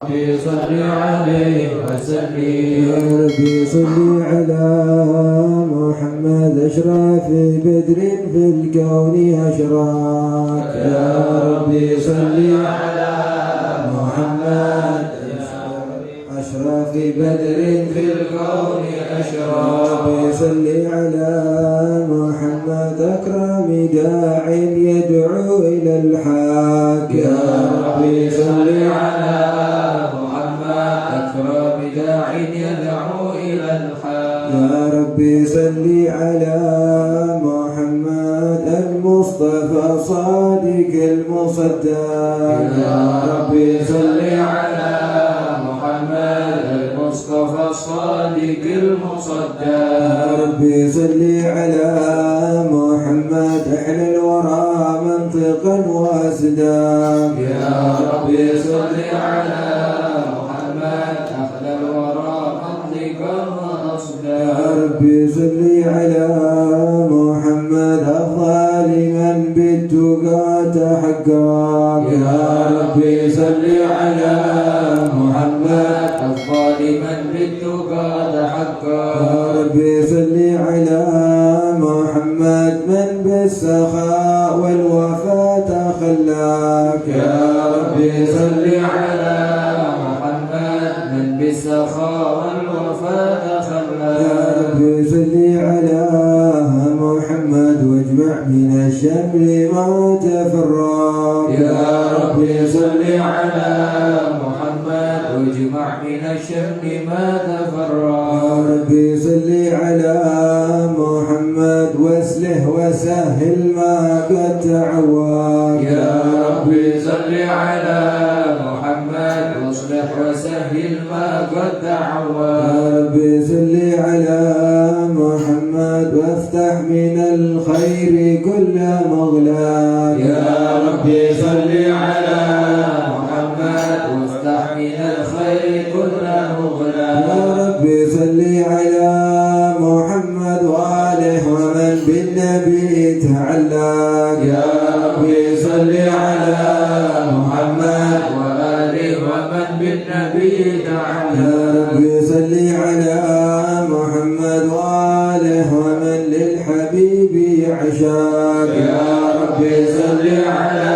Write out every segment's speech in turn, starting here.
ربي صل عليه وسلم. يا ربي صل على محمد أشرف بدر في الكون أشراك. يا ربي صل على محمد أشرف بدر في الكون أشراك. ربي صل على محمد أكرم داع يدعو إلى الحق. يا ربي صل على محمد أكرم داع يدعو إلى الحق. يا ربي صل على محمد المصطفى صادق المصدق. يا ربي صل على محمد المصطفى الصادق المصدق. يا ربي صل على محمد أحلى الورى منطقا وأسداق. يا ربي صل على محمد أحلى الورى منطقا وأصداق. يا ربي صل على محمد أفضل من بالتقى تحقق. يا ربي صل على محمد أفضل من بالتقى تحقق. يا ربي صل على محمد من بالسخاء والوفاء تخلاك. يا ربي صل على محمد من بالسخاء والوفاء تخلى. يا ربي صل على محمد واجمع من الشمل ما تفرق. يا ربي صل على محمد واجمع من الشمل ما تفرق. يا ربي صل على محمد واسله وسهل ما قد تعوق. يا ربي صل على محمد واصلح وسهل ما قد تعوق. يا ربي صل على محمد وافتح من الخير كل مغلاق. يا ربي صل على محمد وافتح من الخير كل مغلاق. يا ربي صل على محمد وآله ومن بالنبي تعلق. يا ربي صل على محمد وآله ومن بالنبي تعالى. يا ربي صل على محمد وآله ومن للحبيب يعشق. يا ربي صل على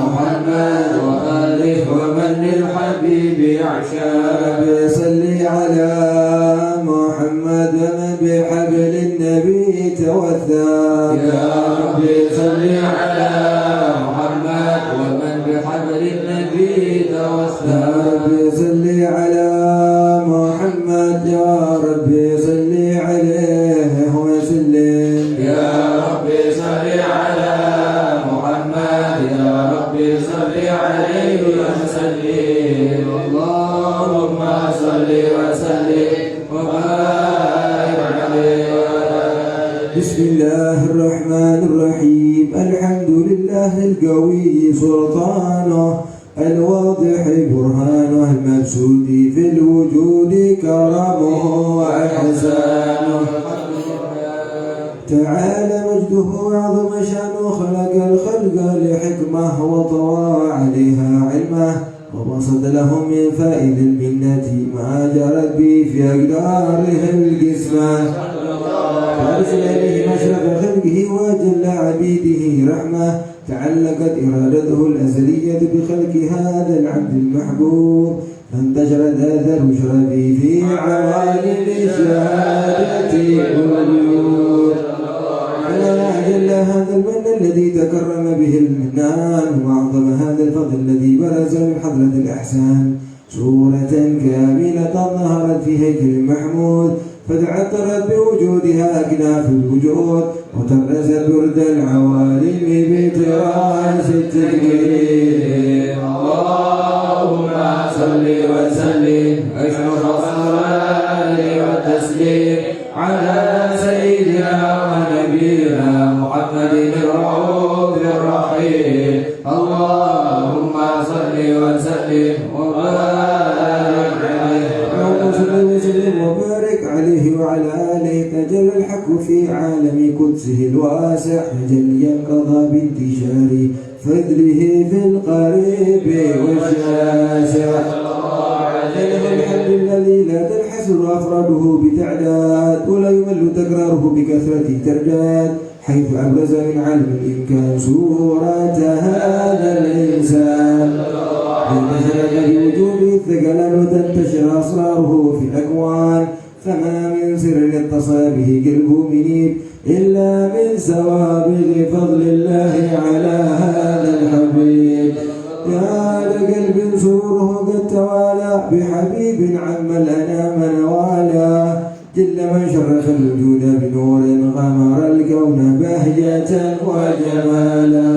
محمد وآله ومن للحبيب يعشق. يا ربي صل على محمد ومن بحبل النبي توثق. يا ربي صل على محمد ومن بحبل النبي يا توسل. ربي صل على محمد. يا ربي صل عليه وسلم. يا ربي صل على محمد. يا ربي صل عليه وسلم. اللهم صل وسلم وبارك عليه. بسم الله الرحمن الرحيم. الحمد لله القوي سلطانه الواضح برهانه المبسوط في الوجود كرمه وإحسانه. تعالى مجده وعظم شانه. خلق الخلق لحكمة وطوى عليها علمه وبسط لهم من فائد المنة ما جرت به في أقداره القسمة. فأرسل إليه مشرف خلقه وجل عبيده رحمة. تعلقت إرادته الأزلية بخلق هذا العبد المحبوب فانتشرت آثار شرفه في عوالم الشهادة والوجود. على أجل هذا المن الذي تكرم به المنان وأعظم هذا الفضل الذي برز من حضرة الإحسان صورة كاملة ظهرت في هيكل محمود فتعطرت بوجودها أكناف الوجود وتبرزت برد العوالم بتراس التكريم. اللهم صل وسلم أشرف الصلاة والتسليم على سيدنا ونبينا محمد الرؤوف الرحيم. اللهم صل وسلم وبارك عليه. وبارك عليه وعلى آله. تجلى الحق في عالم قدسه الواسع تجليا قضى بانتشار فضله في القريب والشاسع. يمر أفراده بتعداد ولا يمل تكراره بكثرة ترداد، حيث أبرز من علم الإمكان صورة هذا الإنسان انتشر بوجوده الثقلان وتنتشر أسراره في الأكوان، فما من سر اتصل به قلبه منيب إلا من سوابغ فضل الله على هذا الحبيب. يا لقلب سروره قد توالى بحبيب عم الأنام نوالا، جل من شرف الوجود بنور غمر الكون بهجة وجمالا،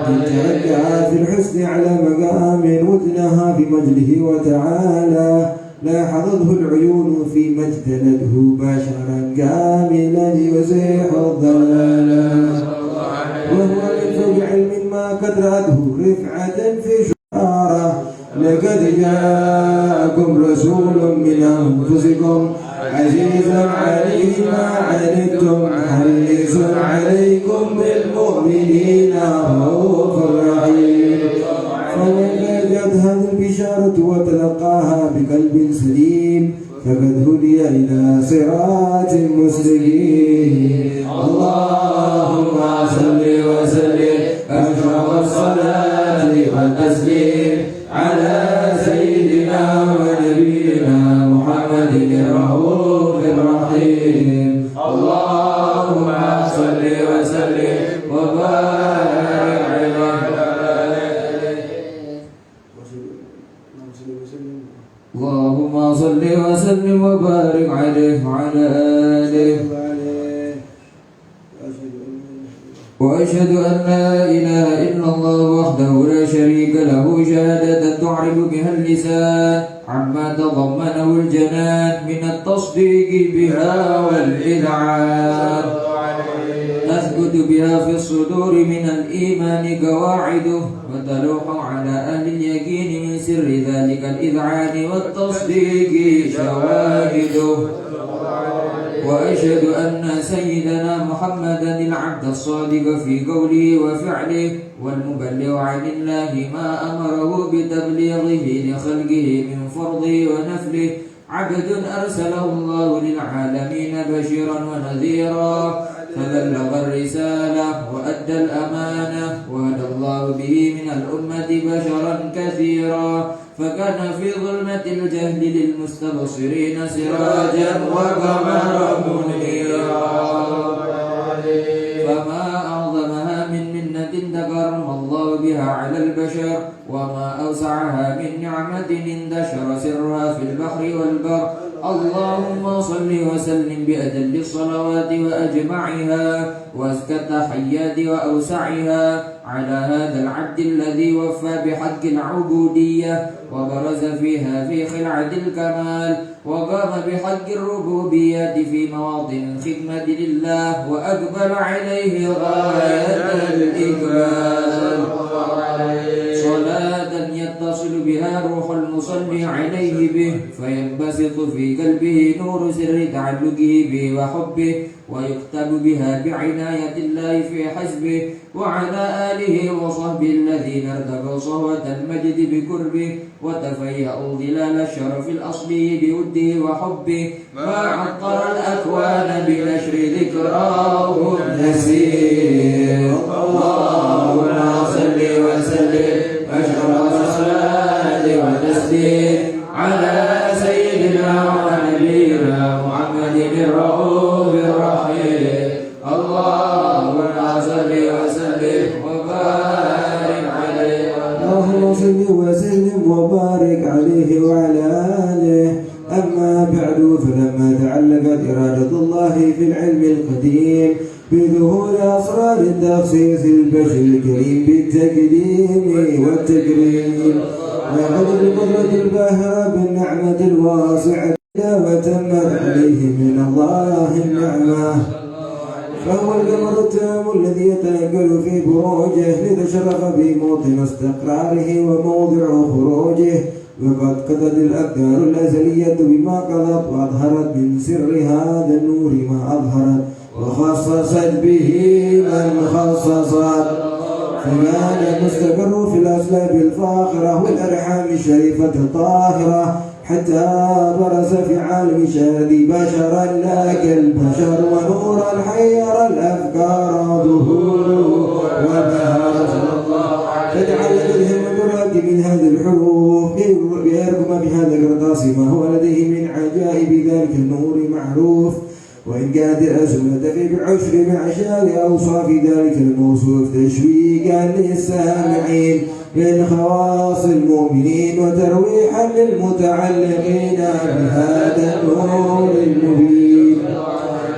ترجع في الحسن على مقام وزنها بمجده وتعالى، لا حظته العيون في ما اجتلته بشرا كاملا يزيح الضلالا، وهو من فوق علم ما قد رأته رفعة في شعاره، لقد جاءكم رسول من أنفسكم عزيز عليه ما عنتم حريص عليكم بالمؤمنين رؤوف رحيم. فمن فاجت هذه البشارة وتلقاها بقلب سليم فقد هدي إلى صراط مستقيم. اللهم صل وسلم أشرف الصلاة والتسليم على سيدنا ونبينا محمد الرؤوف الرحيم. اللهم صل وسلم وبارك عليه. اللهم صل وسلم وبارك عليه وعلى آله. وأشهد أن لا إله إلا الله وحده لا شريك له شهادة تعرف بها اللسان عما تضمنه الجنان من التصديق بها والإذعان، تثبت بها في الصدور من الإيمان قواعده، وتلوح على أهل اليقين من سر ذلك الإذعان والتصديق شواهده. وأشهد أن سيدنا محمدا العبد الصادق في قوله وفعله والمبلغ عن الله ما أمره بتبليغه لخلقه من فرضه ونفله، عبد أرسله الله للعالمين بشيرا ونذيرا، فبلغ الرسالة وأدى الأمانة، وهدى الله به من الأمة بشرا كثيرا، فكان في ظلمة الجهل للمستبصرين سراجا وقمرا منيرا. فما أعظمها من منة تكرم الله بها على البشر، وما أوسعها من نعمة اندشر سرها في البحر والبر. اللهم صل وسلم بأجل الصلوات وأجمعها وأزكى التحيات وأوسعها على هذا العبد الذي وفى بحق العبودية وبرز فيها في خلعة الكمال، وقام بحق الربوبية في مواطن الخدمة لله، وأقبل عليه غاية الإقبال. صلاة يتصل بها روح المصلي عليه به، فينبسط في قلبه نور سر تعلقه به وحبه، ويكتب بها بعناية الله في حسبه، وعلى آله وصحبه الذين ارتقوا صهوة المجد بقربه، وتفيأوا ظلال الشرف الأصلي بوده وحبه، ما عطر الأكوان بنشر ذكراه النسير. اللهم صل وسلم أشرف الصلاة والتسليم على سيدنا ونبينا محمد الرؤوف الرحيم. اللهم صل وسلم وبارك عليه. اللهم صل وسلم وبارك عليه وعلى آله. أما بعد، فلما تعلقت إرادة الله في العلم القديم بظهور أسرار تخصيص البشر الكريم بالتقديم والتكريم، وقدر القدرة الباهرة بالنعمة الواسعة وتمت عليه من الله النعمة، فهو القمر التام الذي يتنقل في بروجه لتشرف بموطن استقراره وموضع خروجه، وقد قضت الأقدار الأزلية بما قضت، وأظهرت من سر هذا النور ما أظهرت، وخصصت به من خصصت، فكان المستقر في الأسباب الفاخرة والأرحام الشريفة الطاهرة، حتى برز في عالم شهد بشرا لا كالبشر ونورا حير الأفكار ظهوره وبهر. فجعل لديهم الدرج من هذه الحروف ليركم في هذا القرطاس ما هو لديه من عجائب ذلك النور معروف، وإن كانت الأسئلة تفي بعشر معشار أوصاف ذلك الموصوف تشويقا للسامعين من خواص المؤمنين وترويحا للمتعلقين بهذا النور المبين.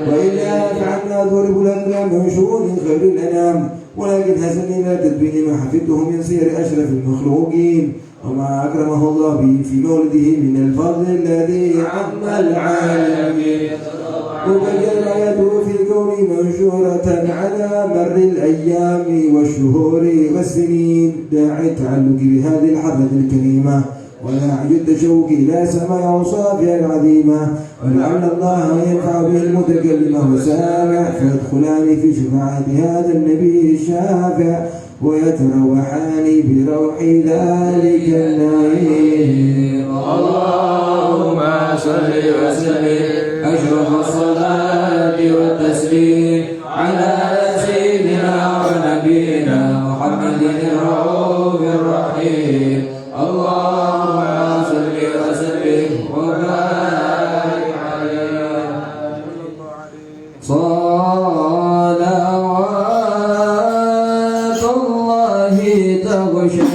وإلا فعلنا ضرب الأقلام من شؤون خير الأنام، ولكن حسن لا تدبين ما حفظته من سير أشرف المخلوقين وما أكرمه الله به في مولده من الفضل الذي عم العالمين. وبين آياته في الكون منشورة على مر الأيام والشهور والسنين، داعي التعلق بهذه الحضرة الكريمة وداعي التشوق إلى سماع أوصافها العظيمة، ولعل الله ينفع به المتكلم والسامع فيدخلان في شفاعة هذا النبي الشافع ويتروحان بروح ذلك النعيم. اللهم صل وسلم أشرف الصلاة والتسليم على سيدنا ونبينا محمد الرؤوف الرحيم. اللهم صل وسلم وبارك عليه. صلوات الله تغشى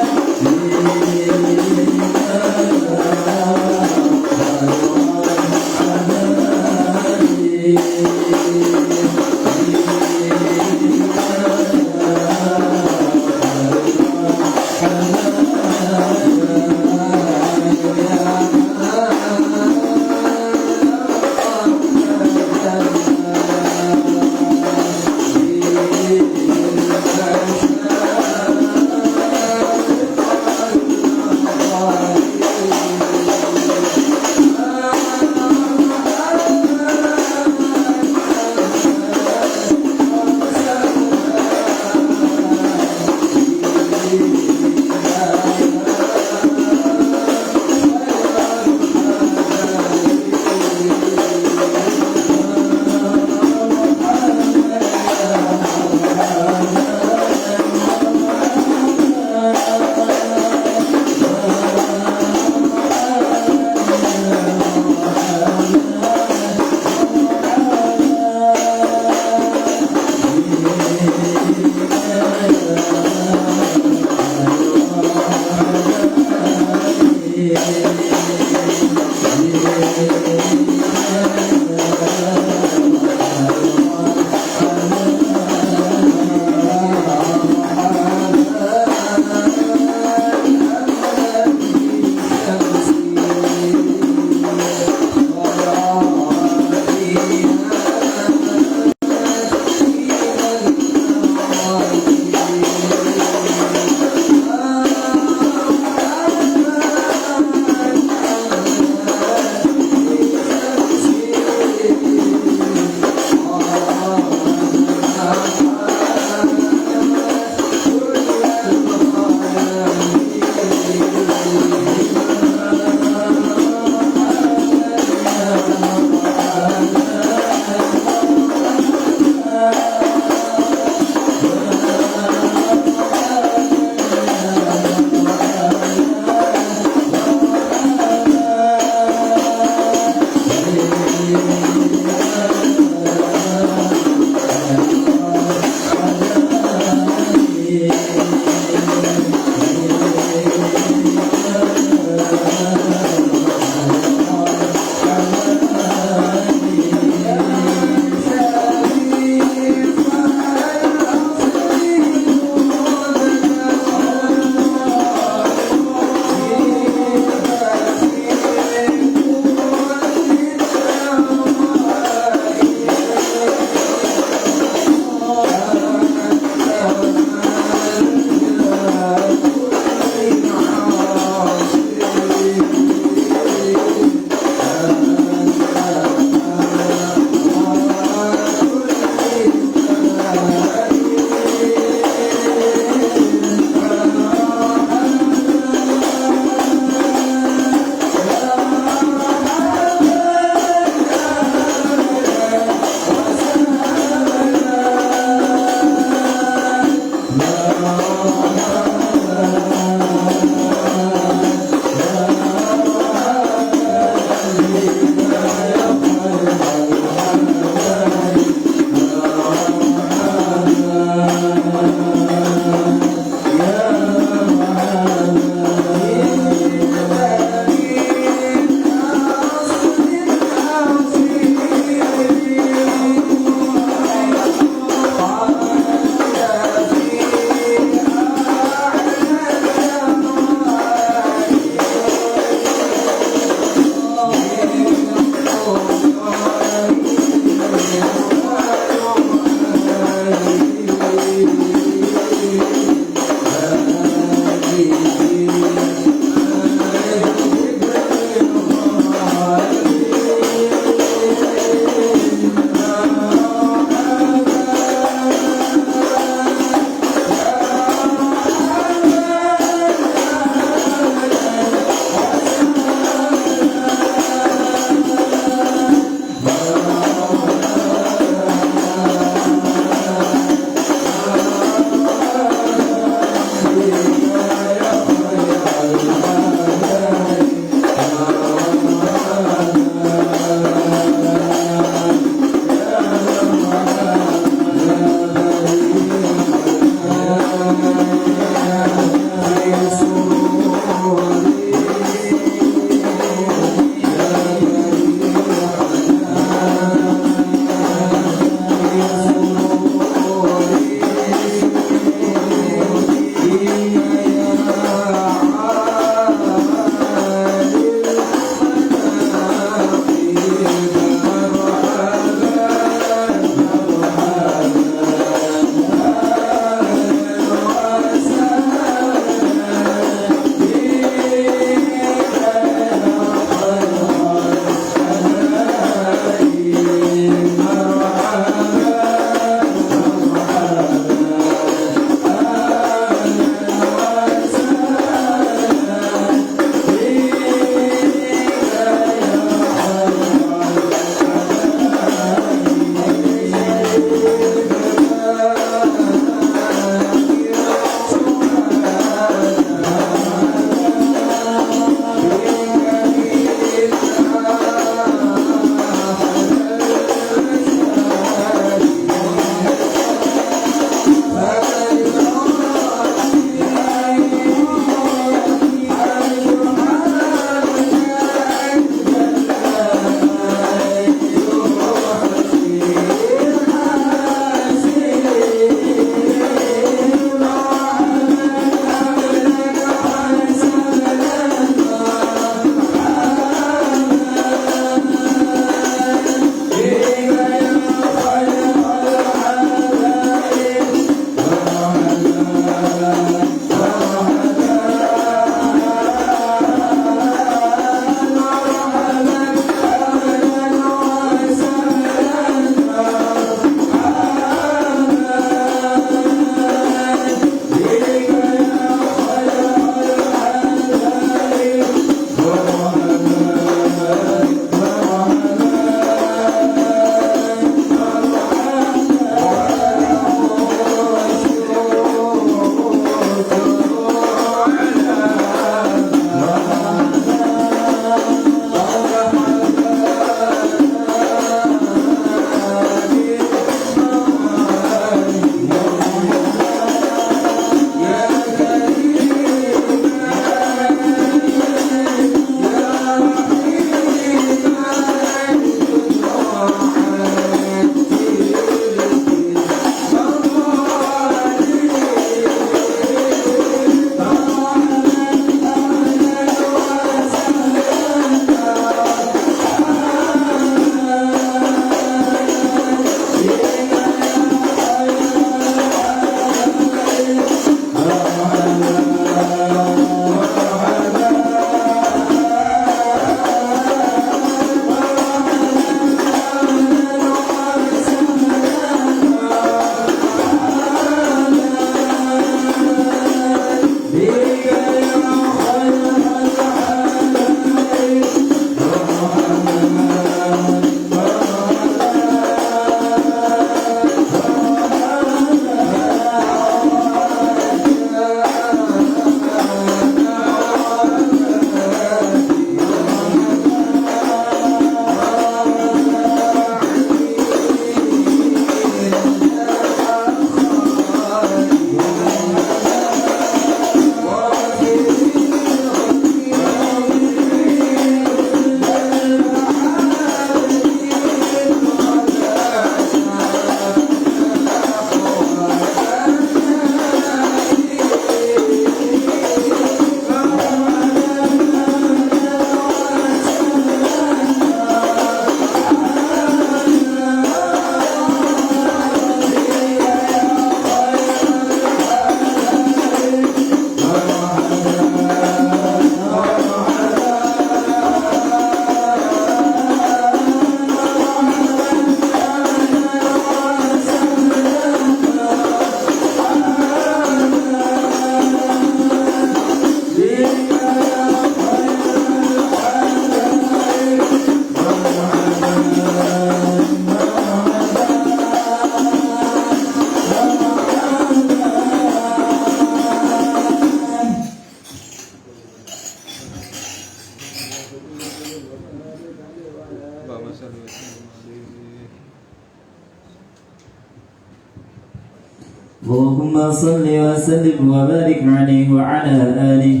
اللهم صل وسلم وبارك عليه وعلى آله.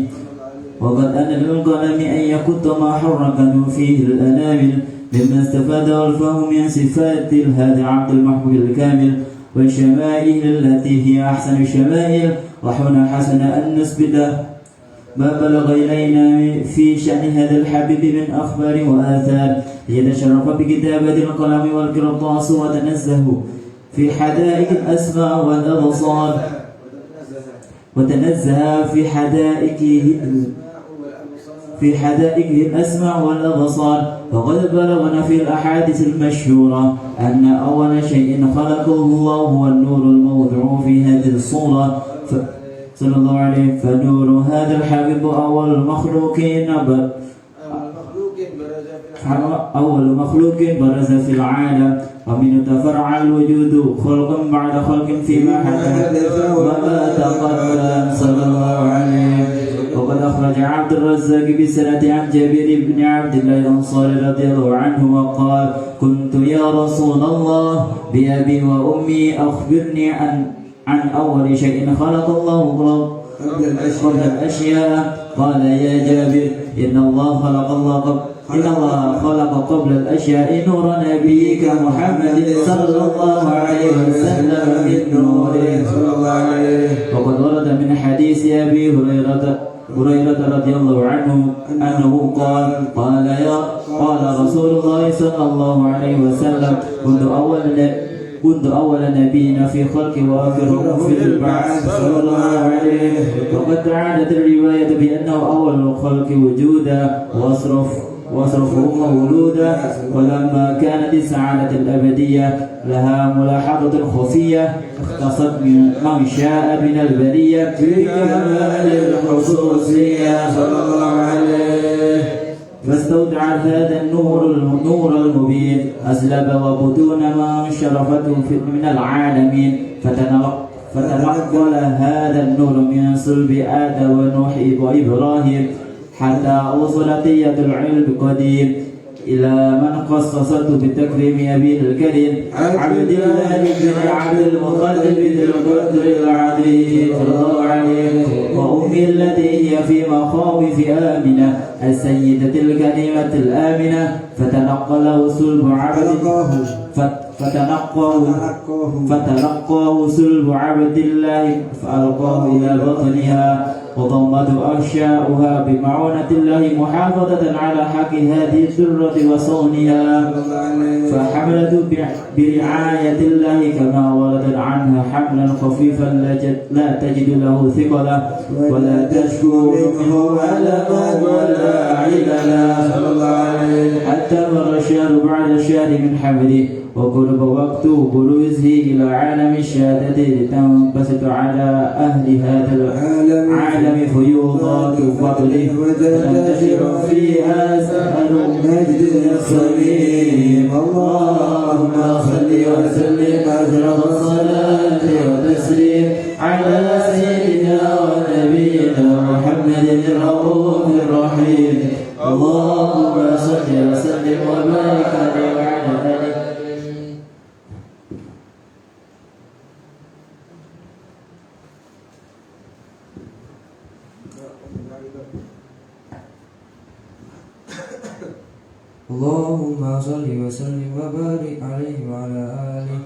وقد أن للقلم أن يكت ما حركه فيه الأنامل مما استفاده الفهم من صفات هذا عبد المحبوب الكامل والشمائل التي هي أحسن الشمائل. وحنا حسن أن نثبت ما بلغ إلينا في شأن هذا الحبيب من أخبار وآثار ليتشرف بكتابة القلم والقرطاس وتنزه في حدائق الأسماء والأبصار وتنزه في حدائقه الأسماء والأبصار. وقد بلغنا في الأحاديث المشهورة أن أول شيء خلقه الله هو النور الموضوع في هذه الصورة صلى الله عليه. فنور هذا الحبيب أول مخلوق برز في العالم ومن تفرع الوجود خلق بعد خلق فيما حدث وما تقدم صلى الله عليه. وقد أخرج عبد الرزاق بسند عن جابر بن عبد الله الأنصاري رضي الله عنه وقال: كنت يا رسول الله بأبي وأمي أخبرني عن أول شيء خلق الله قبل الأشياء. قال: يا جابر إن الله خلق قبل الأشياء نور نبيك محمد صلى الله عليه وسلم من نوره صلى الله عليه. وقد ورد من حديث أبي هريرة رضي الله عنه أنه قال رسول الله صلى الله عليه وسلم: كنت أول نبينا في خلق وآخرهم في البعث صلى الله عليه. وقد تعادت الرواية بأنه أول الخلق وجودا وأصرفهم مولودا. ولما كانت السعادة الأبدية لها ملاحظة خفية اختصت من شاء من البرية بكمال الخصوصية صلى الله عليه. فاستودع هذا النور المبين أسلب وبطون ما شرفته من العالمين. فتنقل هذا النور من صلب آدم ونوح وإبراهيم حتى وصلت يد العلم القديم إلى من خصصته بتكريم أبيه الكريم عبد الله بن عبد المطلب ذي القدر العظيم صلى الله عليه. وأمي التي هي في مخاوف آمنة السيدة الكريمة الآمنة فتلقاه سلب عبد الله فألقاه إلى بطنها وضمت أغشاؤها بمعونة الله محافظة على حق هذه الذرة وصونها. فحملت برعاية الله كما ولدت عنها حملا خفيفا لا تجد له ثقلا ولا تشكو منه ألما ولا عللا صلى الله عليه. حتى مر الشهر بعد الشهر من حمله وقرب وقت بروزه إلى عالم الشهادة لتنبسط على أهل هذا العالم فيوضات فضله وتنتشر فيها سهل مجد الصميم. اللهم صل وسلم أشرف الصلاة والتسليم على سيدنا ونبينا محمد الرؤوف الرحيم. اللهم صل وسلم وبارك عليه وعلى آله. اللهم صل وسلم وبارك عليه وعلى آله.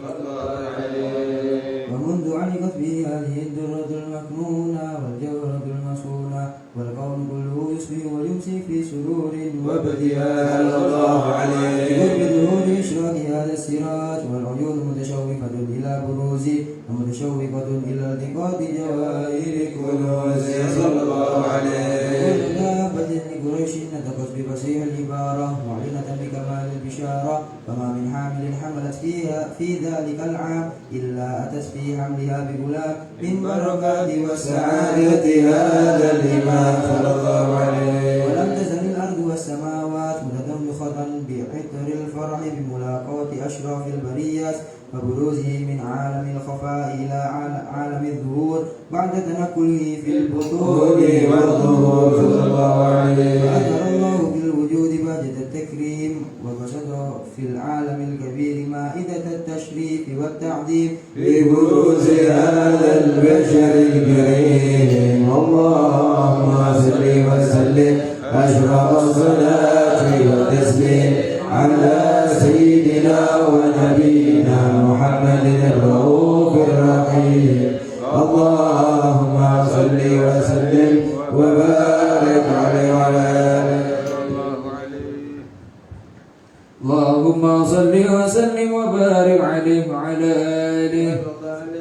ومنذ علقت به هذه الدرة المكنونة والجوهرة المصونة والكون كله يصبح ويمسي في سرور وابتهاج صلى الله عليه. بظهور إشراق هذا السراج والعيون متشوقة إلى بروز ومتشوقة إلى التقاط جواهر كنوز صلى الله عليه. كل دابة لقريش نطقت بفصيح العبارة معلنة بكمال البشارة. فما من حامل حملت في ذلك العام إلا أتت في حملها بغلام من بركات والسعادة هذا الإمام صلى الله عليه. ولم تزل الأرض والسماوات متدمخة بعطر الفرح بملاقاة أشرف البريات وبروزه من عالم الخفاء إلى عالم الظهور بعد تنقله في البطون والظهور صلى الله عليه وأثر الله في الوجود بعد التكريم وبسط في العالم الكبير مائدة التشريف والتعظيم ببروز هذا البشر الكريم اللهم صل وسلم أشرف الصلاة والتسليم على سيدنا ونبينا محمد الرؤوف الرحيم اللهم صل وسلم وبارك عليه وعلى آله اللهم صل وسلم وبارك عليه وعلى آله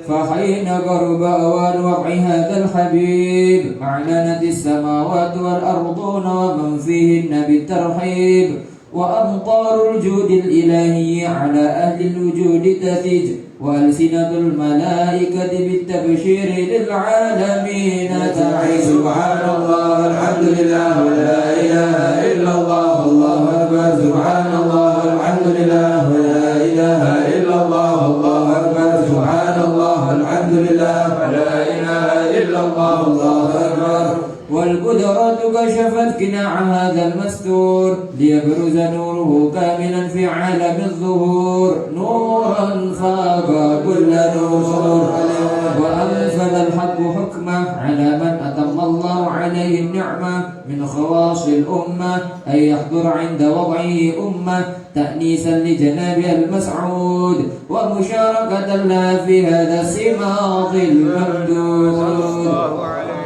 فحين قرب أوان وقع هذا الحبيب أعلنت السماوات والأرضون ومن فيهن بالترحيب وأمطار الجود الإلهي على أهل الوجود تثج وألسنة الملائكة بالتبشير للعالمين تعي سبحان الله الحمد لله ولا إله إلا الله الله أكبر سبحان الله الحمد لله ولا إله إلا الله الله أكبر سبحان الله الحمد لله ولا إله إلا الله الله أكبر والقدرة كشفت قناع هذا المستور ليبرز نوره كاملا في عالم الظهور نورا فاق كل نور وأنفذ الحق حكمه على من أتم الله عليه النعمة من خواص الأمة أن يحضر عند وضعه أمة تأنيسا لجنابها المسعود ومشاركة لها في هذا السماط الممدود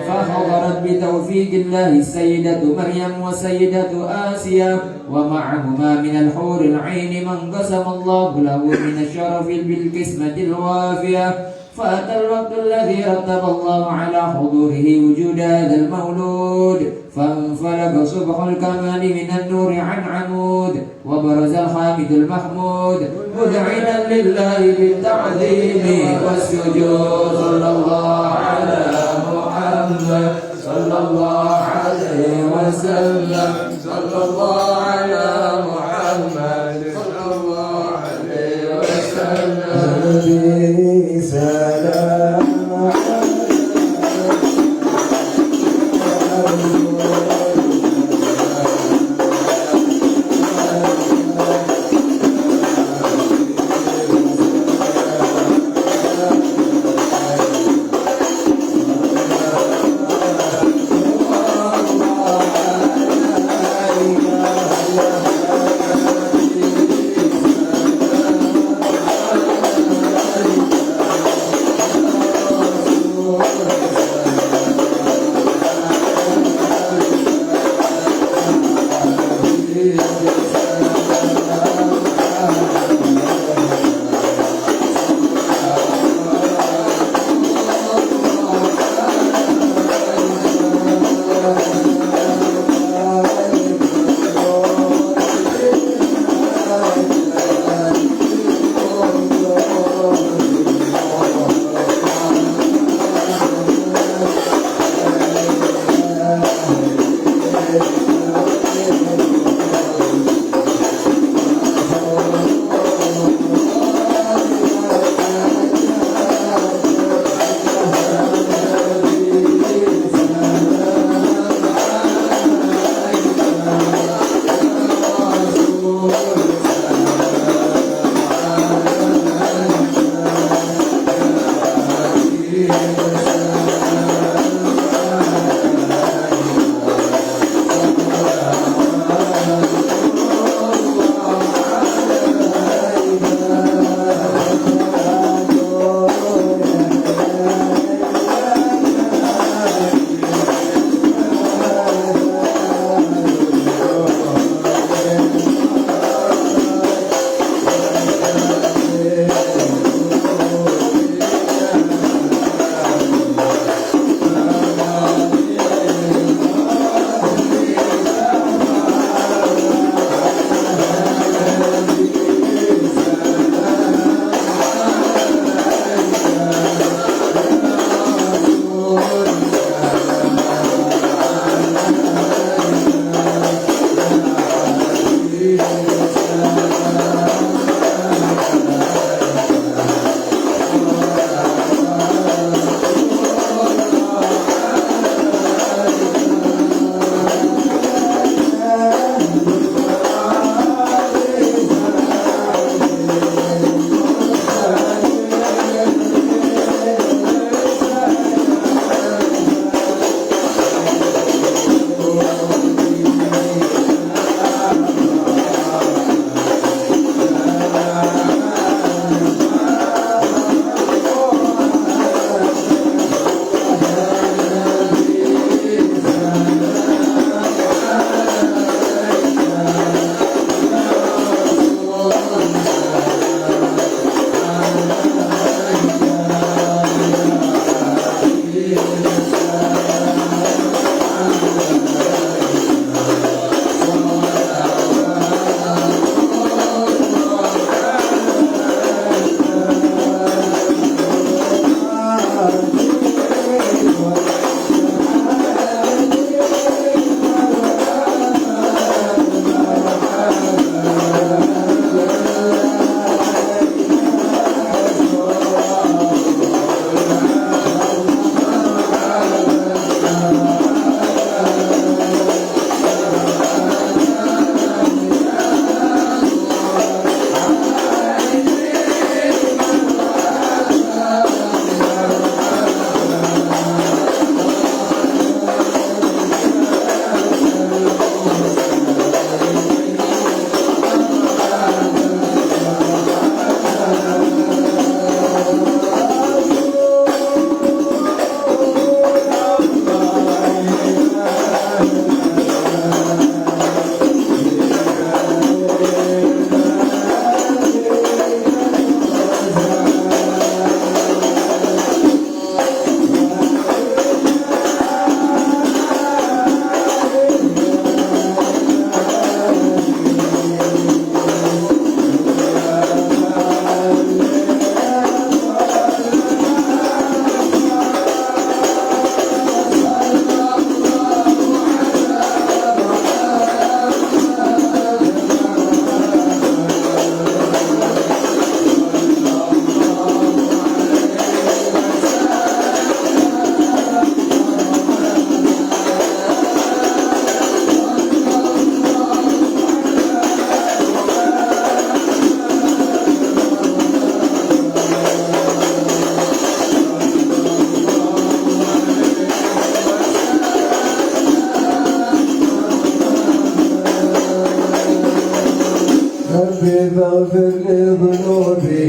فحضرت بتوفيق الله السيدة مريم وسيدة آسيا ومعهما من الحور العين من قسم الله له من الشرف بالقسمة الوافية فأتى الوقت الذي رتب الله على حضوره وجود هذا المولود فانفلق صبح الكمال من النور عن عمود وبرز الحامد المحمود مذعنا لله بالتعظيم والسجود صلى الله على محمد صلى الله عليه وسلم صلى الله على محمد صلى الله عليه وسلم سلام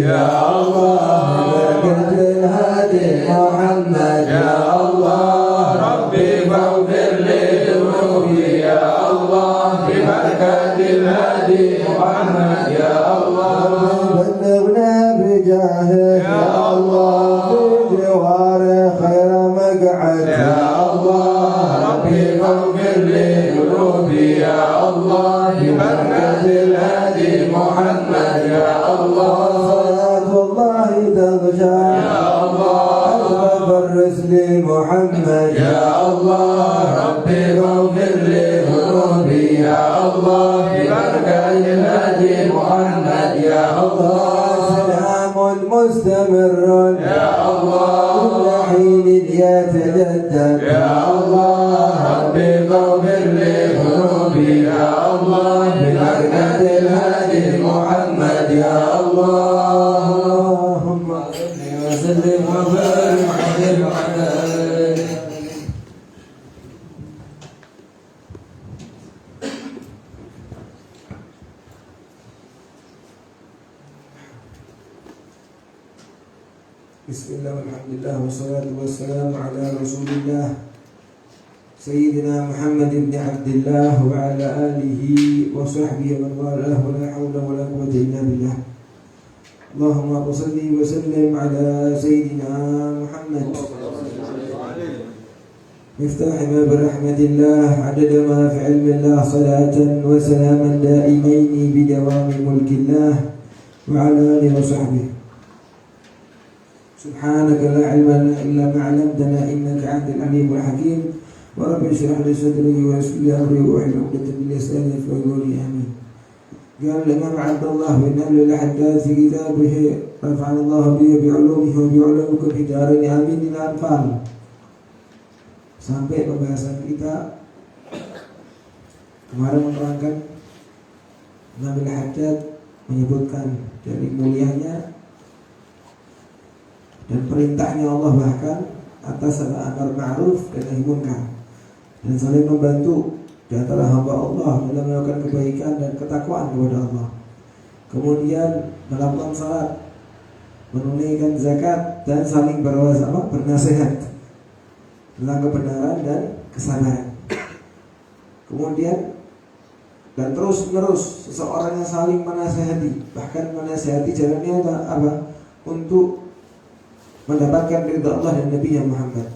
يا الله ببركة الهادي محمد يا الله ربي فاغفر لي ذنوبي يا الله ببركة الهادي محمد يا الله بلغنا بجاهه يا الله في جوار خير مقعد يا الله ربي فاغفر لي ذنوبي يا الله ببركة الهادي محمد يا الله صلاة الله تغشى يا الله أشرف الرسل محمد يا الله ربي فاغفر لي ذنوبي يا الله ببركة الهادي محمد يا الله سلام مستمر يا الله كل حين يتجدد يا الله ربي فاغفر لي ذنوبي يا الله ببركة الهادي محمد يا الله اللهم صل وسلم وبارك عليه وعلى آله. بسم الله والحمد لله والصلاة والسلام على رسول الله سيدنا محمد بن عبد الله وعلى آله وصحبه ومن والاه ولا حول ولا قوة إلا بالله. اللهم صل وسلم على سيدنا محمد مفتاح باب رحمة الله عدد ما في علم الله صلاة وسلاما دائمين بدوام ملك الله وعلى آله وصحبه. سبحانك لا علم لنا إلا ما علمتنا إنك أنت العليم الحكيم. ورب اشرح لي صدري ويسر لي أمري واحلل عقدة من لساني يفقهوا قولي آمين. قال الإمام عبد الله بن أهل الحداث في كتابه رفعنا الله به بعلومه وبعلومكم في دارين آمين الأنفال. Sampai pembahasan kita kemarin menerangkan Nabi Haddad menyebutkan dari mulianya dan perintahnya Allah bahkan atas amar ma'ruf dan nahi munkar dan saling membantu di antara hamba Allah dalam melakukan kebaikan dan ketakwaan kepada Allah. Kemudian melakukan salat, menunaikan zakat dan saling bernasihat tentang kebenaran dan kesabaran. Kemudian dan terus menerus seseorang yang saling menasihati, bahkan menasihati jalannya apa? Untuk mendapatkan ridha Allah dan Nabi Muhammad.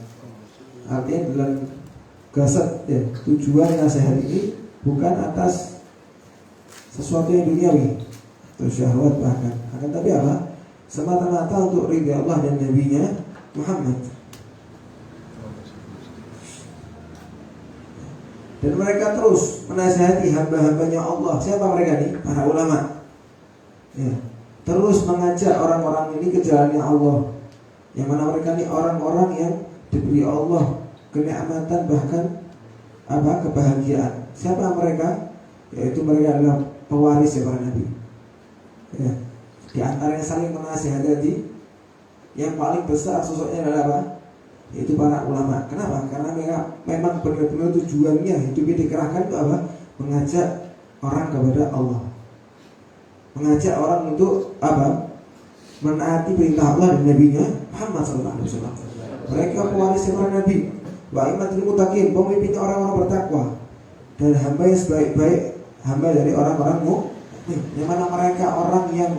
Artinya dalam kasat ya, tujuan nasihat ini bukan atas sesuatu yang duniawi atau syahwat bahkan, akan tapi apa? Semata-mata untuk ridha Allah dan Nabi Muhammad. Dan mereka terus menasihati hamba-hambanya Allah. Siapa mereka nih? Para ulama. Ya, terus mengajak orang-orang ini ke jalannya Allah. Yang mana mereka ini orang-orang yang diberi Allah kenikmatan bahkan kebahagiaan. Siapa mereka? Yaitu mereka adalah pewaris para nabi. Ya. Di antara yang saling menasihati yang paling besar sosoknya adalah apa? Yaitu para ulama. Kenapa? Karena mereka memang benar-benar tujuannya hidupnya dikerahkan itu apa? Mengajak orang kepada Allah. Mengajak orang untuk apa? Menaati perintah Allah dan Nabi-Nya Muhammad SAW. Mereka pewaris para nabi, wa imatul muttaqin, pemimpin orang-orang bertakwa dan hamba yang sebaik-baik hamba dari orang-orang mukmin. Yang mana mereka orang yang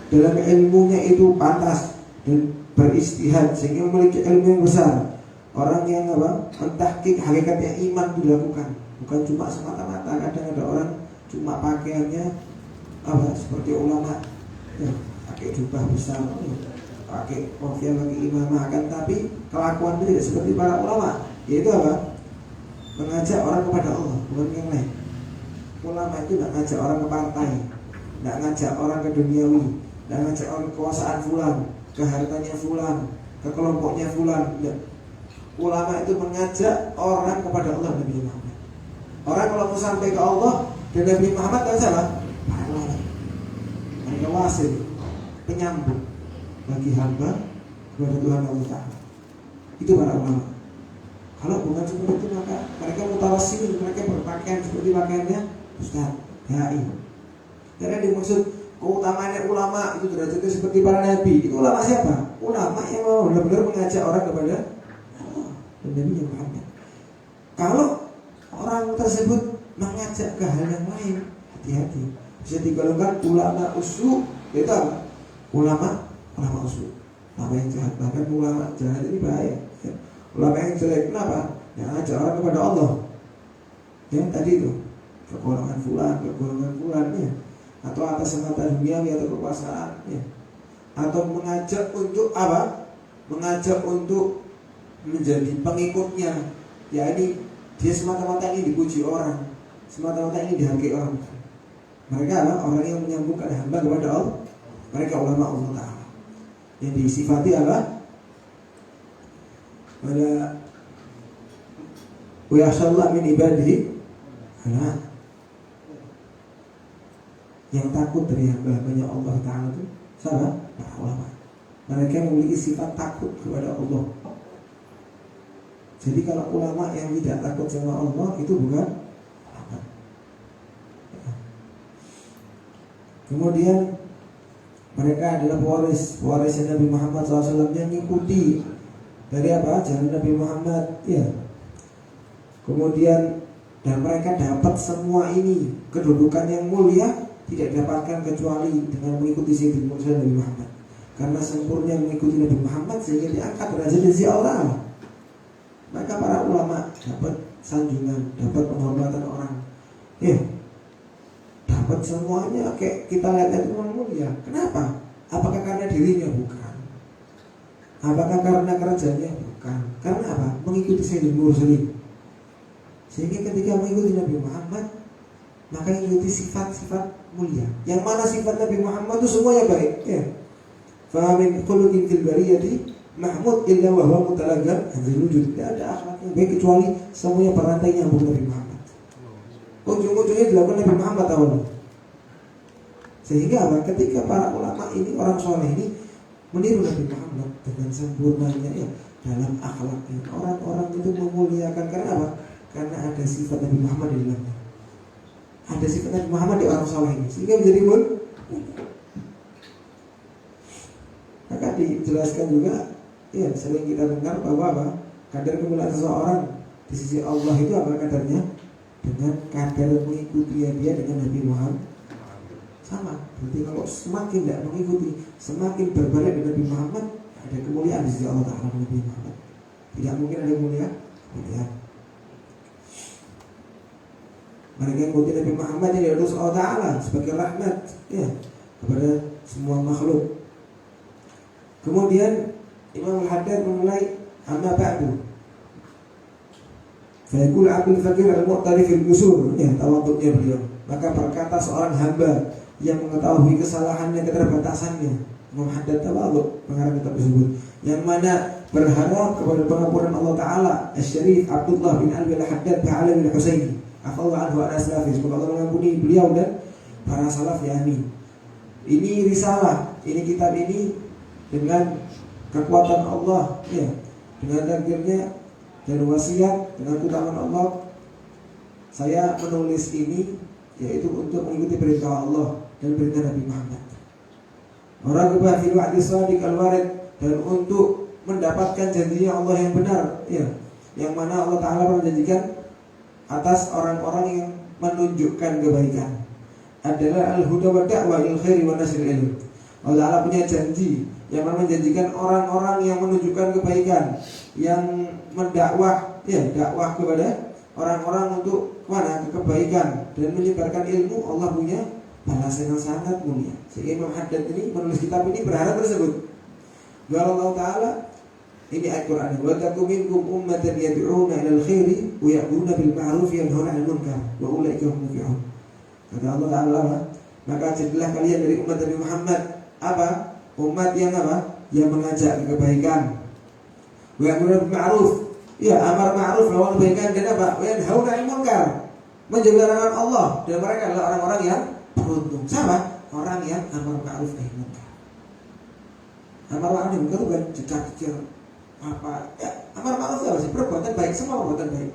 dalam ilmunya itu pantas dan beristihad sehingga memiliki ilmu yang besar. Orang yang apa? Mentahqiq hakikatnya iman dilakukan, bukan cuma semata-mata. Kadang ada orang cuma pakaiannya apa? Seperti ulama, ya, pakai jubah besar, pakai kopiah, pakai imamah, kan tapi kelakuan itu tidak seperti para ulama. Yaitu apa? Mengajak orang kepada Allah, bukan yang lain. Ulama itu tidak ngajak orang ke partai, tidak ngajak orang ke duniawi, tidak ngajak orang kekuasaan fulan, ke hartanya fulan, ke kelompoknya fulan. Tidak. Ulama itu mengajak orang kepada Allah Nabi Muhammad. Orang kalau mau sampai ke Allah dan Nabi Muhammad kan siapa? Para ulama. Mereka wasil, penyambung bagi hamba kepada Tuhan Allah Ta'ala. Itu para ulama. Kalau bukan seperti itu maka mereka mutawassil, mereka berpakaian seperti pakaiannya Ustaz, dai. Karena dimaksud keutamaan ulama itu derajatnya seperti para nabi. Itu ulama siapa? Ulama yang mau benar-benar mengajak orang kepada Allah dan Nabi Muhammad. Kalau orang tersebut mengajak ke hal yang lain, hati-hati. Bisa digolongkan ulama usul, itu apa? Ulama usul. Ulama yang jahat, bahkan ulama jahat ini bahaya. Ya. Ulama yang jelek, kenapa? Yang ngajak orang kepada Allah. Yang tadi itu kegolongan fulan ya. Atau atas semata dunia atau kekuasaan ya. Atau mengajak untuk apa? Mengajak untuk menjadi pengikutnya. Ya ini dia semata-mata ini dipuji orang, semata-mata ini dihargai orang. Mereka apa? Orang yang menyambungkan hamba kepada Allah. Mereka ulama Allah Ta'ala. Yang disifati apa? Pada wa yakhshallah min ibadihi anak. Yang takut dari hamba-hambanya Allah Ta'ala itu siapa? Para ulama. Mereka yang memiliki sifat takut kepada Allah. Jadi kalau ulama yang tidak takut sama Allah itu bukan ulama. Kemudian mereka adalah pewaris Nabi Muhammad SAW yang mengikuti dari apa? Jalan Nabi Muhammad ya. Kemudian dan mereka dapat semua ini, kedudukan yang mulia tidak didapatkan kecuali dengan mengikuti Sayyidina Nabi Muhammad. Karena sempurna mengikuti Nabi Muhammad sehingga diangkat derajat di sisi Allah. Maka para ulama dapat sanjungan, dapat penghormatan orang. Ya, dapat semuanya kayak kita lihat itu orang mulia. Kenapa? Apakah karena dirinya? Bukan. Apakah karena kerjanya? Bukan. Karena apa? Mengikuti Sayyidina Mursalin. Sehingga ketika mengikuti Nabi Muhammad, maka mengikuti sifat-sifat mulia. Yang mana sifat Nabi Muhammad itu semuanya baik. Ya. Fa min khuluqin fil bariyati mahmud illa wa huwa mutalaggan anzil wujud. Tidak ada akhlak yang baik kecuali semuanya berantai nyambung Nabi Muhammad. Ujung-ujungnya dilakukan Nabi Muhammad awalnya. Sehingga apa? Ketika para ulama ini, orang soleh ini meniru Nabi Muhammad dengan sempurnanya ya dalam akhlaknya. Orang-orang itu memuliakan karena apa? Karena ada sifat Nabi Muhammad di dalamnya. Ada sifat Nabi Muhammad di orang soleh ini, sehingga menjadi mulia. Maka dijelaskan juga, ya sering kita dengar bahwa apa? Kadar kemuliaan seseorang di sisi Allah itu apa kadarnya? Dengan kadar mengikuti dia dengan Nabi Muhammad. Sama. Berarti kalau semakin tidak mengikuti, semakin berbalik dengan Nabi Muhammad, ada kemuliaan di sisi Allah Ta'ala Nabi Muhammad. Tidak mungkin ada kemuliaan. Mereka yang mengikuti Nabi Muhammad ini harus Allah Ta'ala sebagai rahmat ya kepada semua makhluk. Kemudian Imam Al-Haddad memulai amma ba'du. Fayaqul Abdul Fakir al-Mu'tarif al-Qusur ya tawadhu'nya beliau. Maka berkata seorang hamba yang mengetahui kesalahannya, keterbatasannya, Imam Haddad tawadhu mengarang kitab tersebut, yang mana berharap kepada pengampunan Allah Ta'ala. Asy-Syarif Abdullah bin Alwi Al-Haddad Ba'ala bin Husaini afallahu anhu wa asalafi, semoga Allah mengampuni beliau dan para salaf ya amin. Ini risalah, ini kitab ini dengan kekuatan Allah ya, dengan takdirnya dan wasiat dengan keutamaan Allah, saya menulis ini yaitu untuk mengikuti perintah Allah dan perintah Nabi Muhammad. Raghbah fil wa'di shadiq al-warid, dan untuk mendapatkan janjinya Allah yang benar ya, yang mana Allah Ta'ala menjanjikan atas orang-orang yang menunjukkan kebaikan adalah al-huda wa da'wa il khairi wa nasril ilm. Allah Ta'ala punya janji yang menjanjikan orang-orang yang menunjukkan kebaikan, yang mendakwah ya, dakwah kepada orang-orang untuk mana? Ke kebaikan dan menyebarkan ilmu. Allah punya balasan yang sangat mulia. Sehingga Imam Haddad ini menulis kitab ini berharap tersebut. Qala Allah Ta'ala, ini ayat Quran, wa takum minkum ummatan yad'una ilal khairi wa ya'muruna bil ma'ruf wa yanhauna 'anil munkar wa ulaika hum muflihun. Kata Allah Ta'ala, maka jadilah kalian dari umat Nabi Muhammad apa? Umat yang apa? Yang mengajak kebaikan. Wa ya'muruna bil ma'ruf, ya amar ma'ruf lawan kebaikan, dan apa? Wa yanhauna 'anil munkar, menjaga larangan Allah, dan mereka adalah orang-orang yang beruntung. Siapa? Orang yang amar ma'ruf nahi munkar. Amar ma'ruf nahi munkar bukan cecar-cecar apa ya, amar ma'ruf apa sih? Perbuatan baik, semua perbuatan baik.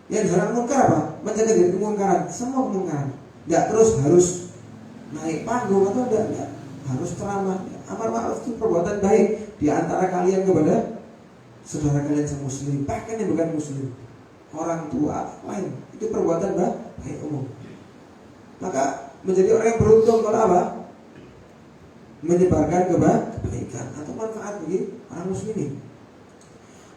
Yang dilarang munkar apa? Mencegah dari kemungkaran, semua kemungkaran. Enggak terus harus naik panggung atau enggak. Harus ceramah. Amar ma'ruf itu perbuatan baik di antara kalian kepada saudara kalian semuslim, bahkan yang bukan muslim, orang tua lain, itu perbuatan baik umum. Maka menjadi orang yang beruntung kalau apa? Menyebarkan kebaikan atau manfaat bagi orang muslimin.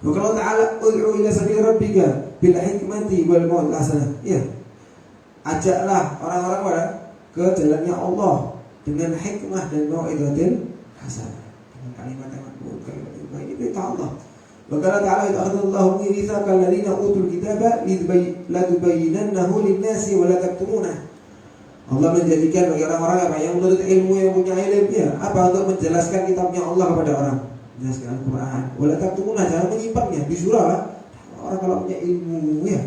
Wa qala ta'ala ud'u ila sabili rabbika bil hikmati wal mau'izati hasanah. Ya. Ajaklah orang-orang pada ke jalannya Allah dengan hikmah dan mau'izatil hasanah. Dengan kalimat yang baik itu perintah Allah. Wa qala ta'ala idza akhadallahu mitsaqal ladzina utul kitaba latubayyinannahu lin-nasi wa la taktumunah. Allah menjadikan bagi orang-orang yang menuntut ilmu, yang punya ilmu, ya, apa untuk menjelaskan kitabnya Allah kepada orang, menjelaskan Al-Quran. Wala taktumunah, jangan menyimpannya di surah. Orang kalau punya ilmu, ya,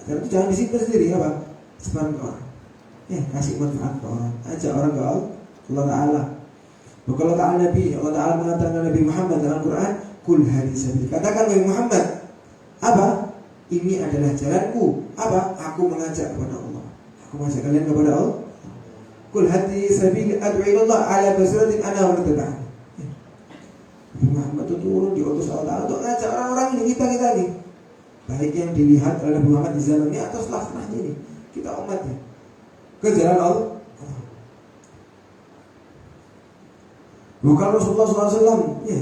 itu jangan disimpan sendiri, apa? Sebarkan ke orang. Ya, kasih manfaat ke orang, ajak orang ke Allah Ta'ala. Kalau Ta'ala Nabi, Allah Ta'ala mengatakan Nabi Muhammad dalam Al-Quran, Kul hadi sabili. Katakan Nabi Muhammad, apa? Ini adalah jalanku. Apa? Aku mengajak kepada Allah. Aku mengajak kalian kepada Allah. Kul hadi sabili ad'u ila Allah ala basiratin ana wa man tabi'ani. Nabi Muhammad itu turun diutus Allah Ta'ala untuk mengajak orang-orang ini, kita ini. Baik yang dilihat oleh Nabi Muhammad di zaman ini atau setelahnya ini, kita umatnya, ke jalan Allah. Bukan Rasulullah SAW, ya.